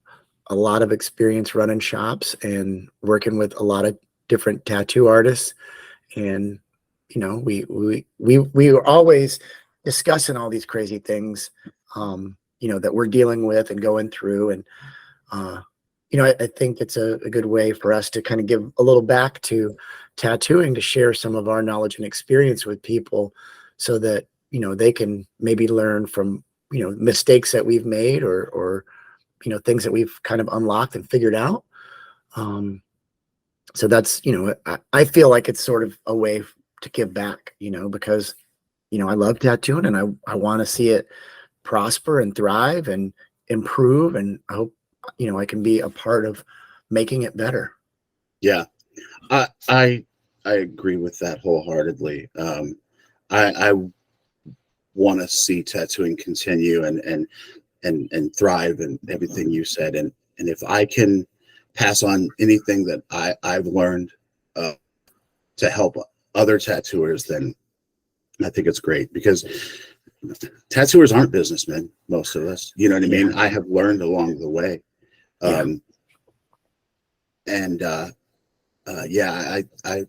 A: a lot of experience running shops and working with a lot of different tattoo artists, and we were always discussing all these crazy things that we're dealing with and going through. And I think it's a good way for us to kind of give a little back to tattooing, to share some of our knowledge and experience with people, so that they can maybe learn from mistakes that we've made, or things that we've kind of unlocked and figured out. So that's, I feel like it's sort of a way to give back, because, I love tattooing, and I want to see it prosper and thrive and improve. And I hope, I can be a part of making it better.
B: Yeah. I agree with that wholeheartedly. I want to see tattooing continue and thrive, and everything you said. And if I can pass on anything that I've learned to help other tattooers, then I think it's great, because tattooers aren't businessmen, most of us. You know what I mean? I have learned along the way. I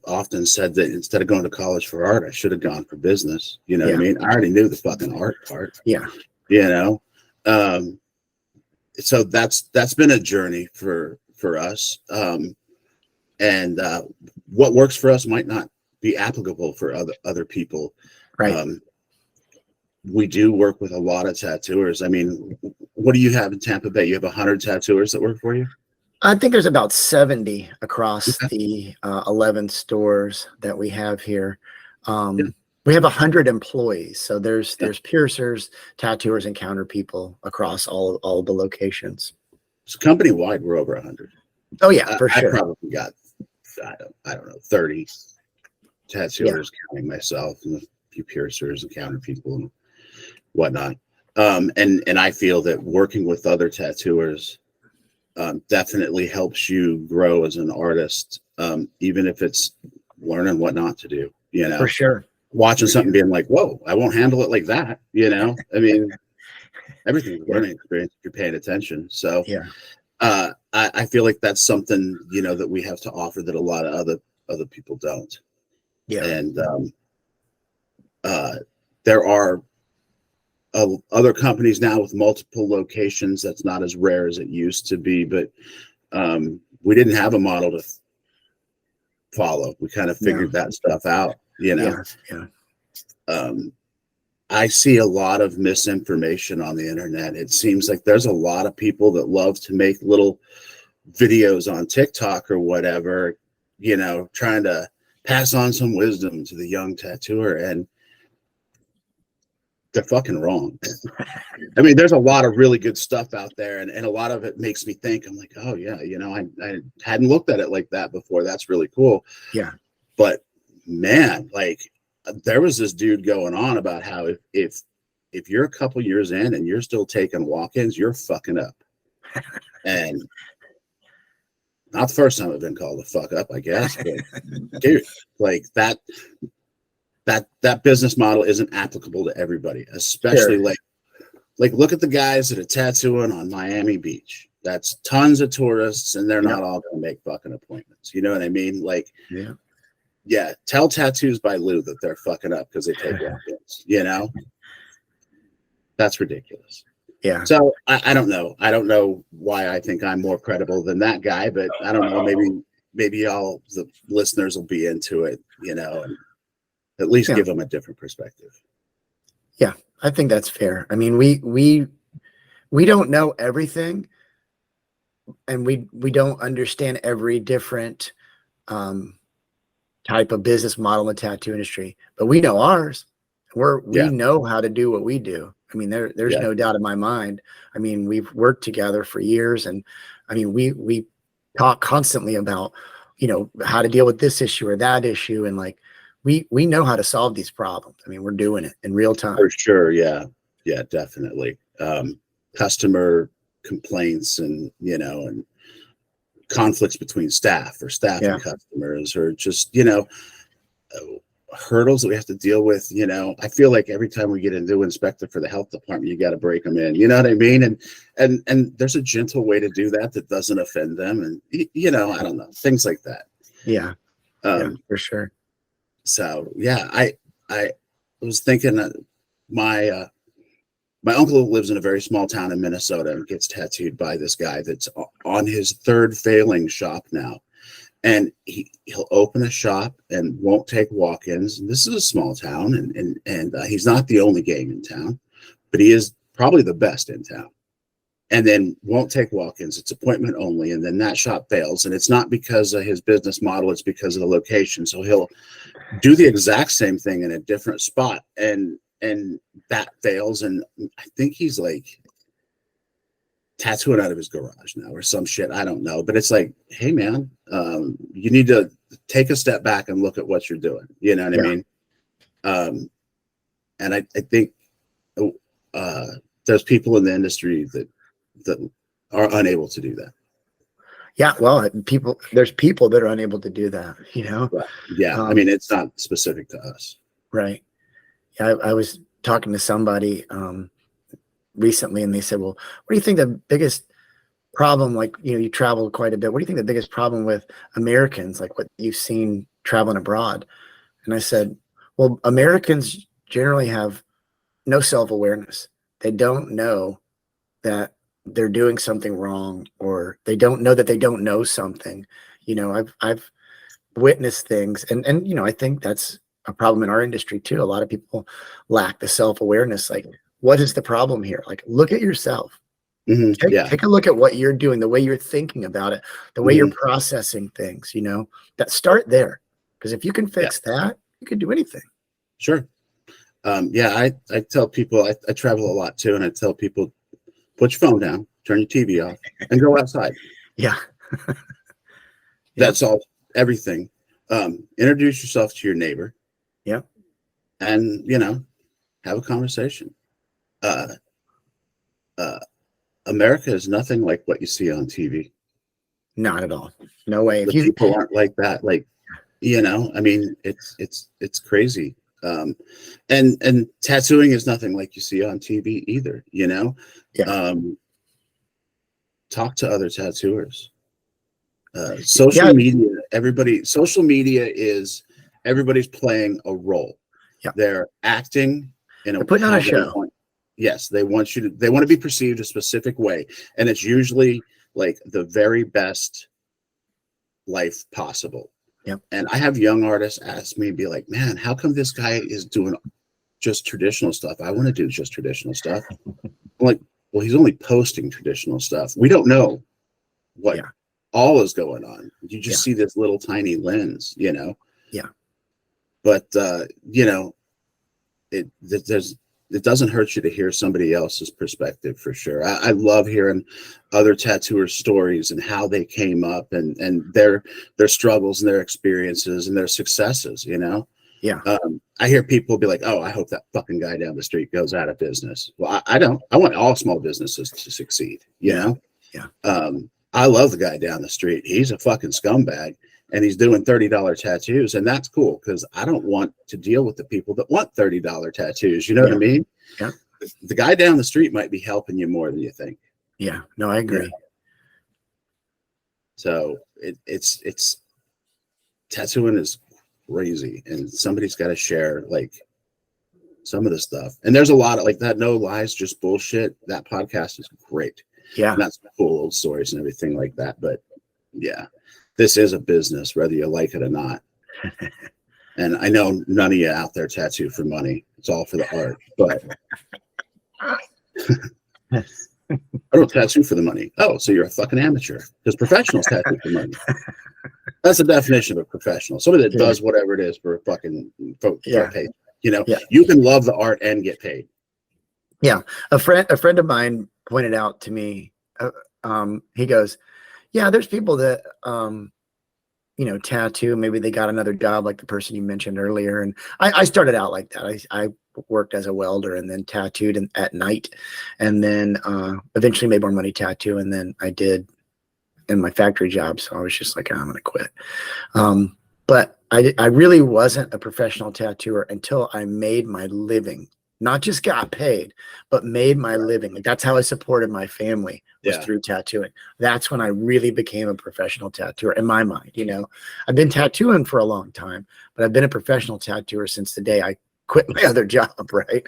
B: often said that instead of going to college for art, I should have gone for business. You know what I mean? I already knew the fucking art part.
A: Yeah.
B: So that's been a journey for us. And what works for us might not be applicable for other people.
A: Right.
B: We do work with a lot of tattooers. I mean, what do you have in Tampa Bay? You have 100 tattooers that work for you?
A: I think there's about 70 across the 11 stores that we have here. We have 100 employees. So there's piercers, tattooers, and counter people across all the locations.
B: So company wide, we're over 100.
A: Oh yeah, for sure.
B: I probably got, I don't know, 30 tattooers, counting myself, and a few piercers and counter people and whatnot. And I feel that working with other tattooers definitely helps you grow as an artist, even if it's learning what not to do, you know.
A: For sure.
B: Watching something being like, whoa, I won't handle it like that, you know. I mean, everything's a learning experience if you're paying attention. So
A: Yeah.
B: I feel like that's something, you know, that we have to offer that a lot of other people don't.
A: Yeah.
B: And there are other companies now with multiple locations. That's not as rare as it used to be, but we didn't have a model to follow. We kind of figured that stuff out, you know.
A: Yeah.
B: I see a lot of misinformation on the internet. It seems like there's a lot of people that love to make little videos on TikTok or whatever, you know, trying to pass on some wisdom to the young tattooer, and they're fucking wrong. I mean, there's a lot of really good stuff out there, and a lot of it makes me think, I'm like, oh yeah, you know, I hadn't looked at it like that before. That's really cool.
A: Yeah.
B: But man, like, there was this dude going on about how if you're a couple years in and you're still taking walk-ins, you're fucking up. And not the first time I've been called to fuck up, I guess, but dude, like that business model isn't applicable to everybody, especially like look at the guys that are tattooing on Miami Beach. That's tons of tourists, and they're not all going to make fucking appointments. You know what I mean? Like, yeah, tell Tattoos by Lou that they're fucking up because they take walk-ins, you know? That's ridiculous.
A: Yeah.
B: So I don't know. I don't know why I think I'm more credible than that guy, but I don't know. Maybe all the listeners will be into it, you know, and at least give them a different perspective.
A: Yeah, I think that's fair. I mean, we don't know everything, and we don't understand every different type of business model in the tattoo industry, but we know ours. We know how to do what we do. I mean, there's no doubt in my mind. I mean, we've worked together for years, and I mean, we talk constantly about, you know, how to deal with this issue or that issue, and like we know how to solve these problems. I mean, we're doing it in real time.
B: For sure. Yeah, definitely. Customer complaints and, you know, and conflicts between staff and customers, or just, you know, hurdles that we have to deal with. You know, I feel like every time we get a new inspector for the health department, you got to break them in, you know what I mean? And there's a gentle way to do that doesn't offend them. And, you know, I don't know, things like that.
A: Yeah. For sure.
B: So yeah, I was thinking that my uncle lives in a very small town in Minnesota and gets tattooed by this guy that's on his third failing shop now. And he'll open a shop and won't take walk-ins. And this is a small town, and he's not the only game in town, but he is probably the best in town. And then won't take walk-ins. It's appointment only. And then that shop fails. And it's not because of his business model. It's because of the location. So he'll do the exact same thing in a different spot. And that fails. And I think he's like tattooing out of his garage now or some shit. I don't know. But it's like, hey, man, you need to take a step back and look at what you're doing. You know what I mean? And I think there's people in the industry that are unable to do that.
A: Yeah, well, there's people that are unable to do that, you know?
B: Right. Yeah, I mean, it's not specific to us.
A: Right. Yeah, I was talking to somebody recently, and they said, well, what do you think the biggest problem, like, you know, you travel quite a bit, what do you think the biggest problem with Americans, like what you've seen traveling abroad? And I said, well, Americans generally have no self-awareness. They don't know that they're doing something wrong, or they don't know that they don't know something. You know, I've witnessed things, and you know, I think that's a problem in our industry too. A lot of people lack the self-awareness. Like, what is the problem here? Like, look at yourself. Take a look at what you're doing, the way you're thinking about it, the way you're processing things, you know, that start there. Because if you can fix that, you can do anything.
B: Sure. I tell people, I travel a lot too, and I tell people, put your phone down, turn your TV off, and go outside.
A: Yeah.
B: That's all, everything. Introduce yourself to your neighbor.
A: Yeah.
B: And, have a conversation. America is nothing like what you see on TV.
A: Not at all. No way.
B: The people aren't like that. Like, I mean, it's crazy. And tattooing is nothing like you see on TV either,
A: Yeah.
B: Talk to other tattooers. Social media is everybody's playing a role.
A: Yeah.
B: They're acting
A: They're putting on a show.
B: Yes, they want to be perceived a specific way. And it's usually like the very best life possible.
A: Yep.
B: And I have young artists ask me, be like, man, how come this guy is doing just traditional stuff? I want to do just traditional stuff. I'm like, well, he's only posting traditional stuff. We don't know what all is going on. You just see this little tiny lens,
A: Yeah.
B: But it doesn't hurt you to hear somebody else's perspective for sure. I love hearing other tattooers' stories and how they came up and their struggles and their experiences and their successes,
A: Yeah.
B: I hear people be like, oh, I hope that fucking guy down the street goes out of business. Well, I don't. I want all small businesses to succeed,
A: Yeah.
B: I love the guy down the street. He's a fucking scumbag. And he's doing $30 tattoos, and that's cool because I don't want to deal with the people that want $30 tattoos. You know what I mean?
A: Yeah.
B: The guy down the street might be helping you more than you think.
A: Yeah. No, I agree.
B: Yeah. So it's tattooing is crazy, and somebody's got to share like some of the stuff. And there's a lot of like that. No lies, just bullshit. That podcast is great.
A: Yeah.
B: And that's cool old stories and everything like that. But yeah. This is a business, whether you like it or not. And I know none of you out there tattoo for money. It's all for the art. But I don't tattoo for the money. Oh, so you're a fucking amateur. Because professionals tattoo for money. That's the definition of a professional. Somebody that does whatever it is for a fucking for pay. You can love the art and get paid.
A: Yeah. A friend of mine pointed out to me, he goes, yeah, there's people that, tattoo. Maybe they got another job like the person you mentioned earlier. And I started out like that. I worked as a welder and then tattooed at night and then eventually made more money tattoo. And then I did in my factory job. So I was just like, I'm going to quit. But I really wasn't a professional tattooer until I made my living. Not just got paid, but made my living. Like that's how I supported my family was through tattooing. That's when I really became a professional tattooer in my mind. I've been tattooing for a long time, but I've been a professional tattooer since the day I quit my other job. Right.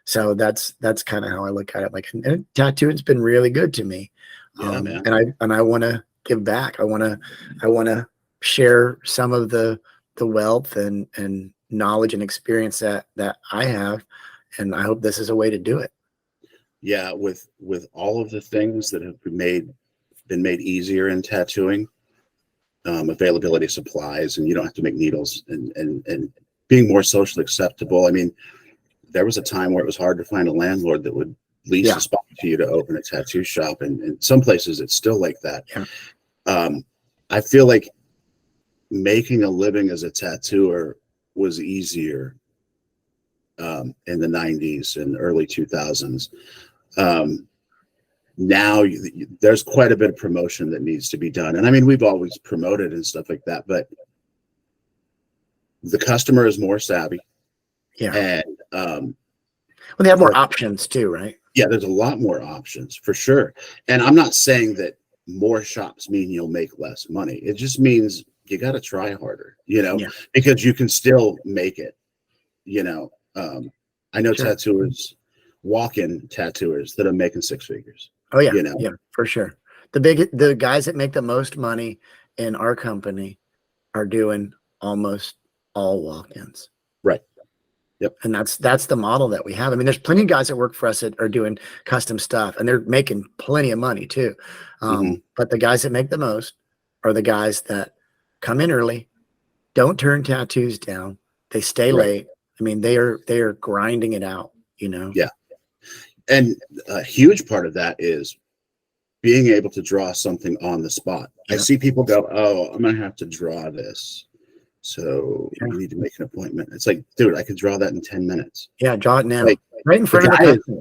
A: So that's kind of how I look at it. Like, and tattooing's been really good to me. And I want to give back. I want to share some of the wealth and knowledge and experience that I have, and I hope this is a way to do it.
B: Yeah, with all of the things that have been made easier in tattooing, availability of supplies, and you don't have to make needles, and being more socially acceptable. I mean, there was a time where it was hard to find a landlord that would lease a spot to you to open a tattoo shop, and in some places it's still like that. I feel like making a living as a tattooer was easier in the 90s and early 2000s. Now there's quite a bit of promotion that needs to be done. And I mean, we've always promoted and stuff like that, but the customer is more savvy.
A: Yeah.
B: And
A: well, they have more options too, right?
B: Yeah, there's a lot more options for sure. And I'm not saying that more shops mean you'll make less money. It just means you got to try harder, because you can still make it, I know tattooers, walk-in tattooers that are making six figures.
A: Oh yeah. Yeah, for sure. The guys that make the most money in our company are doing almost all walk-ins.
B: Right. Yep.
A: And that's the model that we have. I mean, there's plenty of guys that work for us that are doing custom stuff and they're making plenty of money too. But the guys that make the most are the guys that come in early, don't turn tattoos down. They stay late. I mean, they are grinding it out,
B: Yeah. And a huge part of that is being able to draw something on the spot. I
A: Yeah.
B: see people go, "Oh, I'm gonna have to draw this, so
A: Yeah.
B: you need to make an appointment." It's like, dude, I could draw that in 10 minutes.
A: Yeah, draw it now.
B: Like,
A: Right in front of the
B: guy is-
A: customer.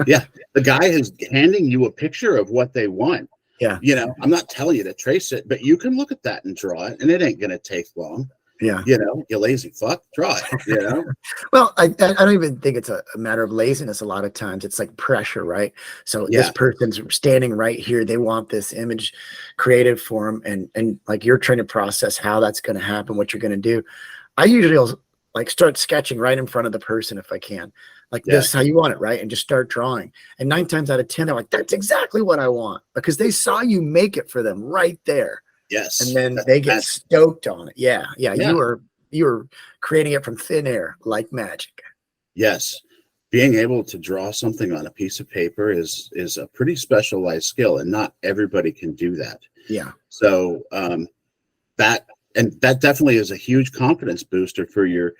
B: Yeah, the guy is handing you a picture of what they want.
A: Yeah.
B: You know, I'm not telling you to trace it, but you can look at that and draw it, and it ain't gonna take long.
A: Yeah.
B: You know, you lazy fuck, draw it. You know,
A: Well, I don't even think it's a matter of laziness. A lot of times it's like pressure, right? So this
B: Yeah.
A: person's standing right here. They want this image created for them. And like you're trying to process how that's going to happen, what you're going to do. I usually will like start sketching right in front of the person if I can. Like
B: Yeah.
A: this is how you want it, right? And just start drawing. And 9 times out of 10, they're like, that's exactly what I want because they saw you make it for them right there.
B: yes,
A: And then
B: That's
A: they get
B: magic.
A: stoked on it. Yeah.
B: Yeah.
A: You were creating it from thin air like magic.
B: Yes, being able to draw something on a piece of paper is a pretty specialized skill, and not everybody can do that.
A: Yeah.
B: So that definitely is a huge confidence booster for your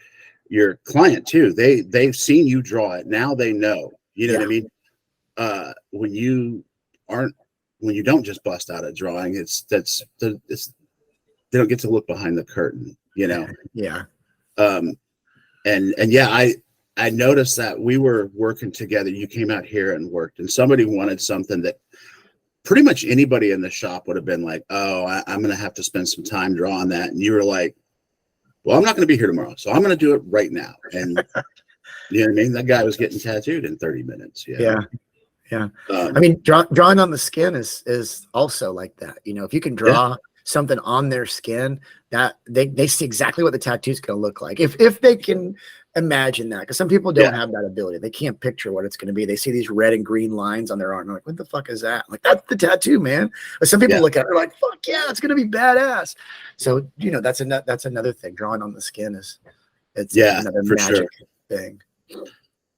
B: client too. They've seen you draw it. Now they know. You know what I mean? When you don't just bust out a drawing, they don't get to look behind the curtain. You know.
A: Yeah.
B: And yeah, I noticed that we were working together. You came out here and worked, and somebody wanted something that pretty much anybody in the shop would have been like, "Oh, I'm going to have to spend some time drawing that," and you were like, "Well, I'm not going to be here tomorrow, so I'm going to do it right now." And you know what I mean? That guy was getting tattooed in 30 minutes. You know?
A: Yeah. Yeah.
B: Um,
A: I mean, drawing on the skin is also like that. You know, if you can draw something on their skin, that they see exactly what the tattoo is going to look like. If they can imagine that, because some people don't have that ability. They can't picture what it's going to be. They see these red and green lines on their arm. They're like, what the fuck is that? I'm like, that's the tattoo, man. But some people look at it, they're like, fuck yeah, it's going to be badass. So, you know, that's another thing. Drawing on the skin it's another magic thing.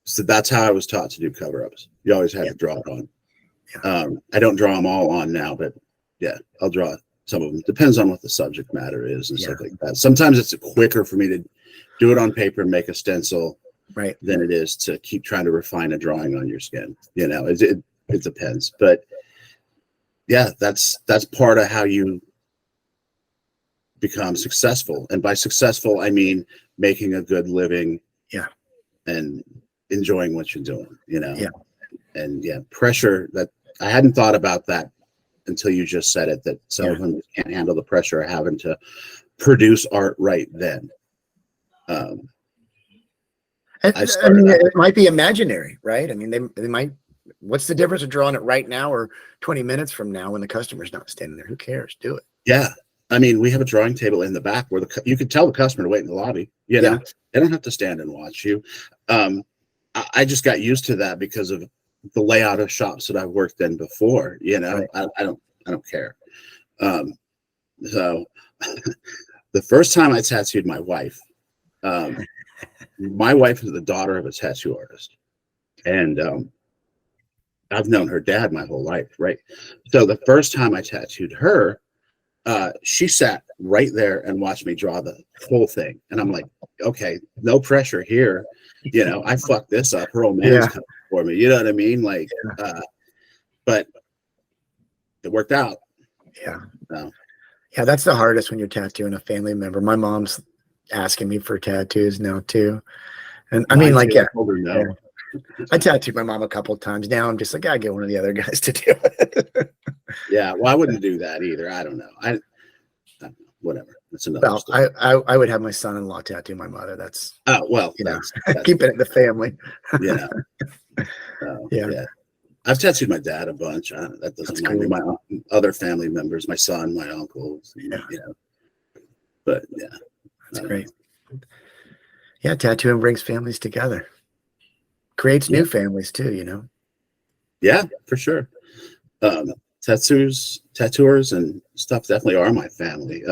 B: So that's how I was taught to do cover-ups. You always had to draw it on. Yeah. I don't draw them all on now, but yeah, I'll draw some of them. Depends on what the subject matter is and stuff like that. Sometimes it's quicker for me to do it on paper and make a stencil than it is to keep trying to refine a drawing on your skin. You know, it depends. But yeah, that's part of how you become successful. And by successful, I mean making a good living. Yeah. And enjoying what you're doing, you know. Yeah. And pressure, that I hadn't thought about that until you just said it, that some of them can't handle the pressure of having to produce art right then. I mean,
A: it might be imaginary, right? I mean, they might. What's the difference of drawing it right now or 20 minutes from now when the customer's not standing there? Who cares? Do it.
B: Yeah. I mean, we have a drawing table in the back where you can tell the customer to wait in the lobby. You know, they don't have to stand and watch you. I just got used to that because of the layout of shops that I've worked in before. You know, I don't care. So the first time I tattooed my wife, my wife is the daughter of a tattoo artist, and I've known her dad my whole life, right? So the first time I tattooed her, she sat right there and watched me draw the whole thing. And I'm like, okay, no pressure here. You know, I fucked this up. Her old man's coming for me. You know what I mean? Like, but it worked out.
A: Yeah. Yeah, that's the hardest when you're tattooing a family member. My mom's asking me for tattoos now too. And I mean, like, I tattooed my mom a couple of times. Now I'm just like, I get one of the other guys to do it.
B: Yeah, well, I wouldn't do that either. I don't know. Whatever. That's another story.
A: I would have my son-in-law tattoo my mother. That's
B: that's
A: keep it in the family.
B: Yeah. I've tattooed my dad a bunch. That doesn't mind me. My other family members, my son, my uncles. You know. But
A: that's great. Yeah, tattooing brings families together. Creates new families too, you know.
B: Yeah, for sure. Tattooers and stuff definitely are my family.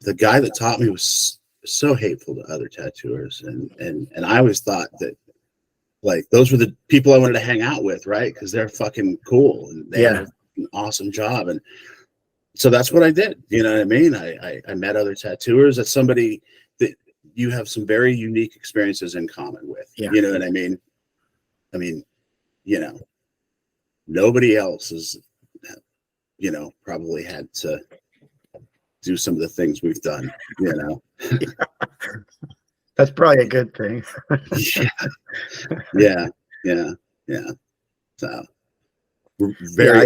B: The guy that taught me was so hateful to other tattooers, and I always thought that, like, those were the people I wanted to hang out with, right? Because they're fucking cool and they had an awesome job, and so that's what I did. You know what I mean? I met other tattooers. That's somebody that you have some very unique experiences in common with. You know what I mean? I mean, you know, nobody else is, probably had to do some of the things we've done,
A: That's probably a good thing.
B: yeah. So
A: Yeah,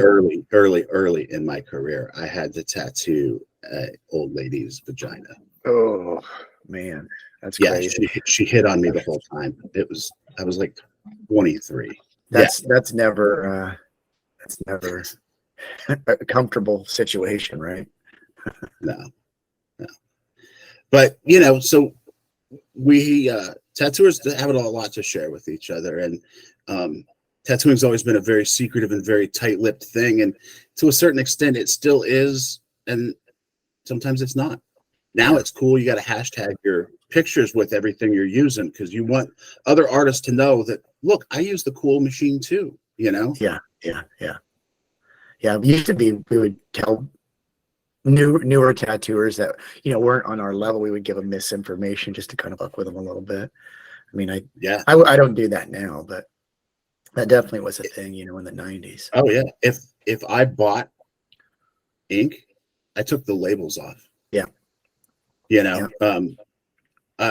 B: early in my career, I had to tattoo an old lady's vagina.
A: oh man, that's
B: Yeah,
A: crazy.
B: she hit on me the whole time. I was like 23.
A: That's never a comfortable situation, right?
B: No. But so we tattooers have a lot to share with each other, and tattooing's always been a very secretive and very tight-lipped thing, and to a certain extent it still is, and sometimes it's not. Now it's cool. You got to hashtag your pictures with everything you're using because you want other artists to know that, look, I use the cool machine too,
A: Yeah. It used to be we would tell newer tattooers that weren't on our level, we would give them misinformation just to kind of fuck with them a little bit. I mean, I don't do that now, but that definitely was a thing, in the 90s.
B: Oh yeah. If I bought ink, I took the labels off.
A: Yeah.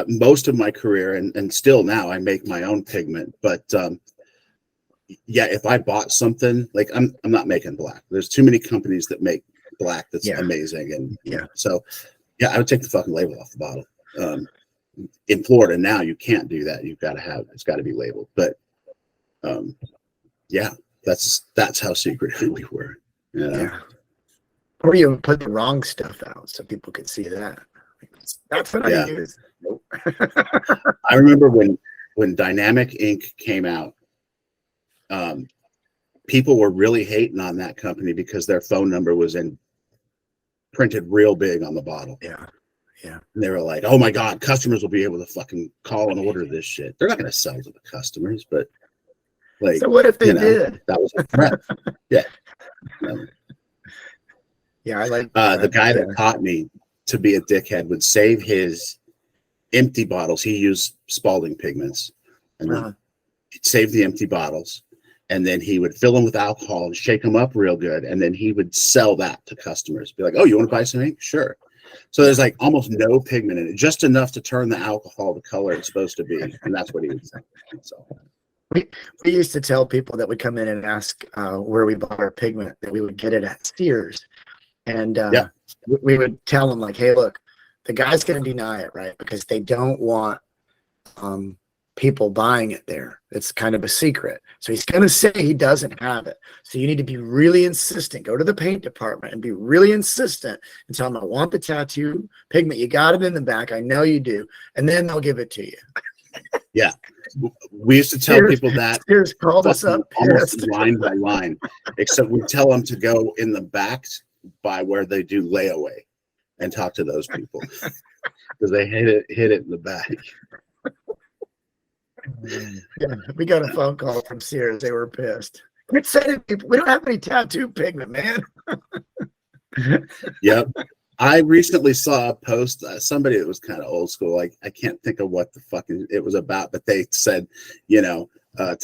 B: Most of my career and still now I make my own pigment, but if I bought something, like I'm not making black. There's too many companies that make black that's amazing, and so I would take the fucking label off the bottle. In Florida now you can't do that. It's got to be labeled, but that's how secretive we were.
A: Or you put the wrong stuff out so people could see that. That's what I use. Nope.
B: I remember when Dynamic Ink came out, people were really hating on that company because their phone number was printed real big on the bottle.
A: Yeah.
B: And they were like, "Oh my God, customers will be able to fucking call and order this shit." They're not going to sell to the customers, but like,
A: so what if they did?
B: That was a threat. Yeah.
A: I like
B: the guy that taught me to be a dickhead would save his empty bottles. He used Spalding pigments, and then he'd save the empty bottles, and then he would fill them with alcohol and shake them up real good, and then he would sell that to customers. Be like, "Oh, you want to buy some ink? Sure." So there's like almost no pigment in it, just enough to turn the alcohol the color it's supposed to be, and that's what he would say. So
A: we used to tell people that would come in and ask where we bought our pigment that we would get it at Sears, and we would tell them like, "Hey, look, the guy's going to deny it, right? Because they don't want people buying it there. It's kind of a secret. So he's going to say he doesn't have it. So you need to be really insistent. Go to the paint department and be really insistent and tell them, I want the tattoo pigment. You got it in the back. I know you do. And then they'll give it to you."
B: Yeah. We used to tell people that.
A: Sears called us up
B: almost line by line, except we tell them to go in the back by where they do layaway and talk to those people because they hit it in the back.
A: Yeah, we got a phone call from Sears. They were pissed. Quit sending people. We don't have any tattoo pigment, man.
B: Yep. I recently saw a post, somebody that was kind of old school. Like, I can't think of what the fuck it was about, but they said, to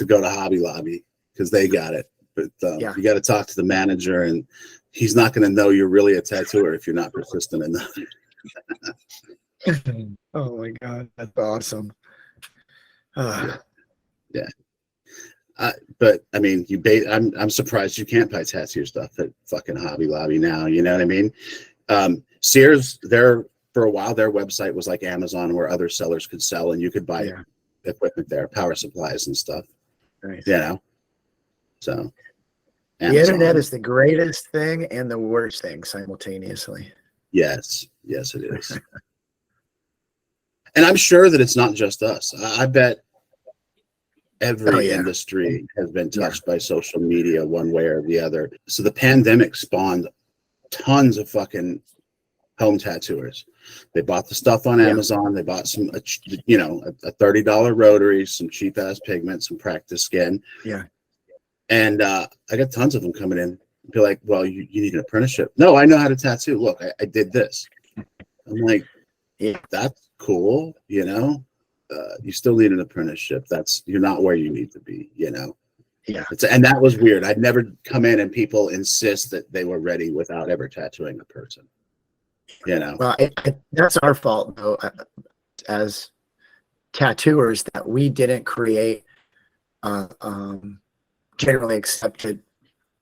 B: go to Hobby Lobby because they got it. But you got to talk to the manager, and he's not going to know you're really a tattooer if you're not persistent enough.
A: Oh my God, that's awesome.
B: Yeah. But I mean, I'm surprised you can't buy tattoo stuff at fucking Hobby Lobby now. You know what I mean? Sears, for a while, their website was like Amazon, where other sellers could sell, and you could buy equipment there, power supplies and stuff.
A: Nice.
B: So
A: Amazon. The internet is the greatest thing and the worst thing simultaneously.
B: Yes, it is. And I'm sure that it's not just us. I bet every industry has been touched by social media one way or the other. So the pandemic spawned tons of fucking home tattooers. They bought the stuff on Amazon. They bought some, a $30 rotary, some cheap ass pigment, some practice skin.
A: Yeah.
B: And I got tons of them coming in. Be like, "Well, you need an apprenticeship." "No, I know how to tattoo. Look, I did this." I'm like, that's cool. You still need an apprenticeship. You're not where you need to be,
A: Yeah.
B: And that was weird. I'd never come in and people insist that they were ready without ever tattooing a person. You know.
A: Well, that's our fault though, as tattooers, that we didn't create generally accepted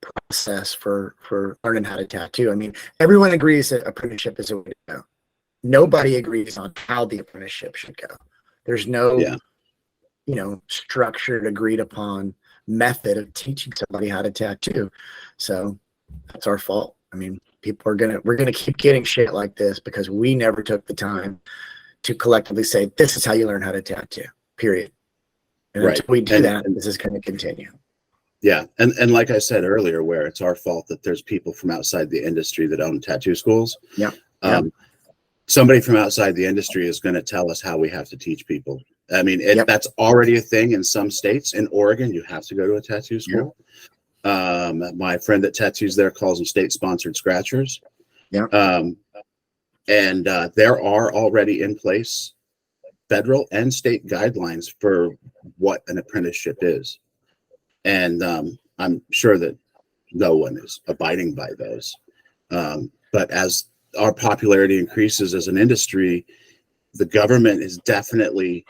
A: process for learning how to tattoo. I mean, everyone agrees that apprenticeship is a way to go. Nobody agrees on how the apprenticeship should go. There's no, structured, agreed upon method of teaching somebody how to tattoo. So that's our fault. I mean, we're gonna keep getting shit like this because we never took the time to collectively say, this is how you learn how to tattoo, period. And
B: right.
A: until we do that, this is going to continue.
B: Yeah. And like I said earlier, where it's our fault that there's people from outside the industry that own tattoo schools.
A: Yeah.
B: Somebody from outside the industry is going to tell us how we have to teach people. I mean, that's already a thing in some states. In Oregon, you have to go to a tattoo school. My friend that tattoos there calls them state-sponsored scratchers.
A: Yeah.
B: And there are already in place federal and state guidelines for what an apprenticeship is. And I'm sure that no one is abiding by those. But as our popularity increases as an industry, the government is definitely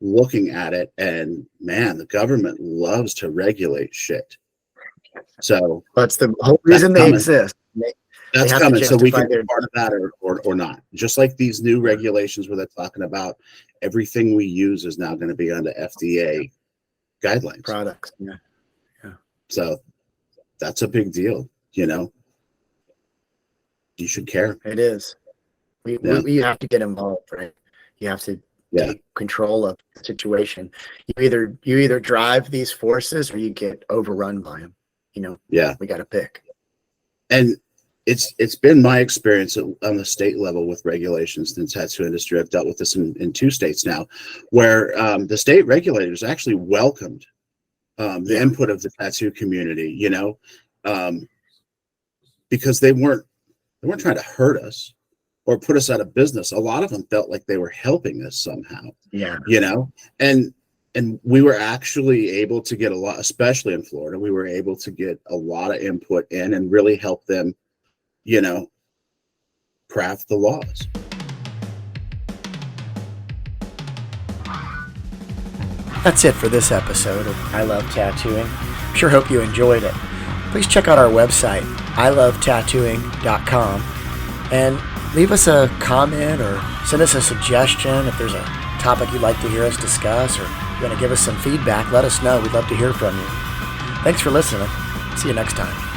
B: looking at it. And man, the government loves to regulate shit. So
A: that's the whole reason they exist.
B: That's coming, so we can be part of that or not. Just like these new regulations where they're talking about everything we use is now going to be under FDA guidelines.
A: Products, yeah.
B: So that's a big deal, You should care.
A: It is. We have to get involved, right? You have to take control of the situation. You either drive these forces or you get overrun by them. We got to pick.
B: And it's been my experience on the state level with regulations in the tattoo industry. I've dealt with this in 2 states now, where the state regulators actually welcomed the input of the tattoo community, because they weren't trying to hurt us or put us out of business. A lot of them felt like they were helping us somehow.
A: Yeah.
B: And we were actually able to get a lot, especially in Florida, we were able to get a lot of input in and really help them, craft the laws.
A: That's it for this episode of I Love Tattooing. Sure hope you enjoyed it. Please check out our website, ilovetattooing.com, and leave us a comment or send us a suggestion. If there's a topic you'd like to hear us discuss or you want to give us some feedback, let us know. We'd love to hear from you. Thanks for listening. See you next time.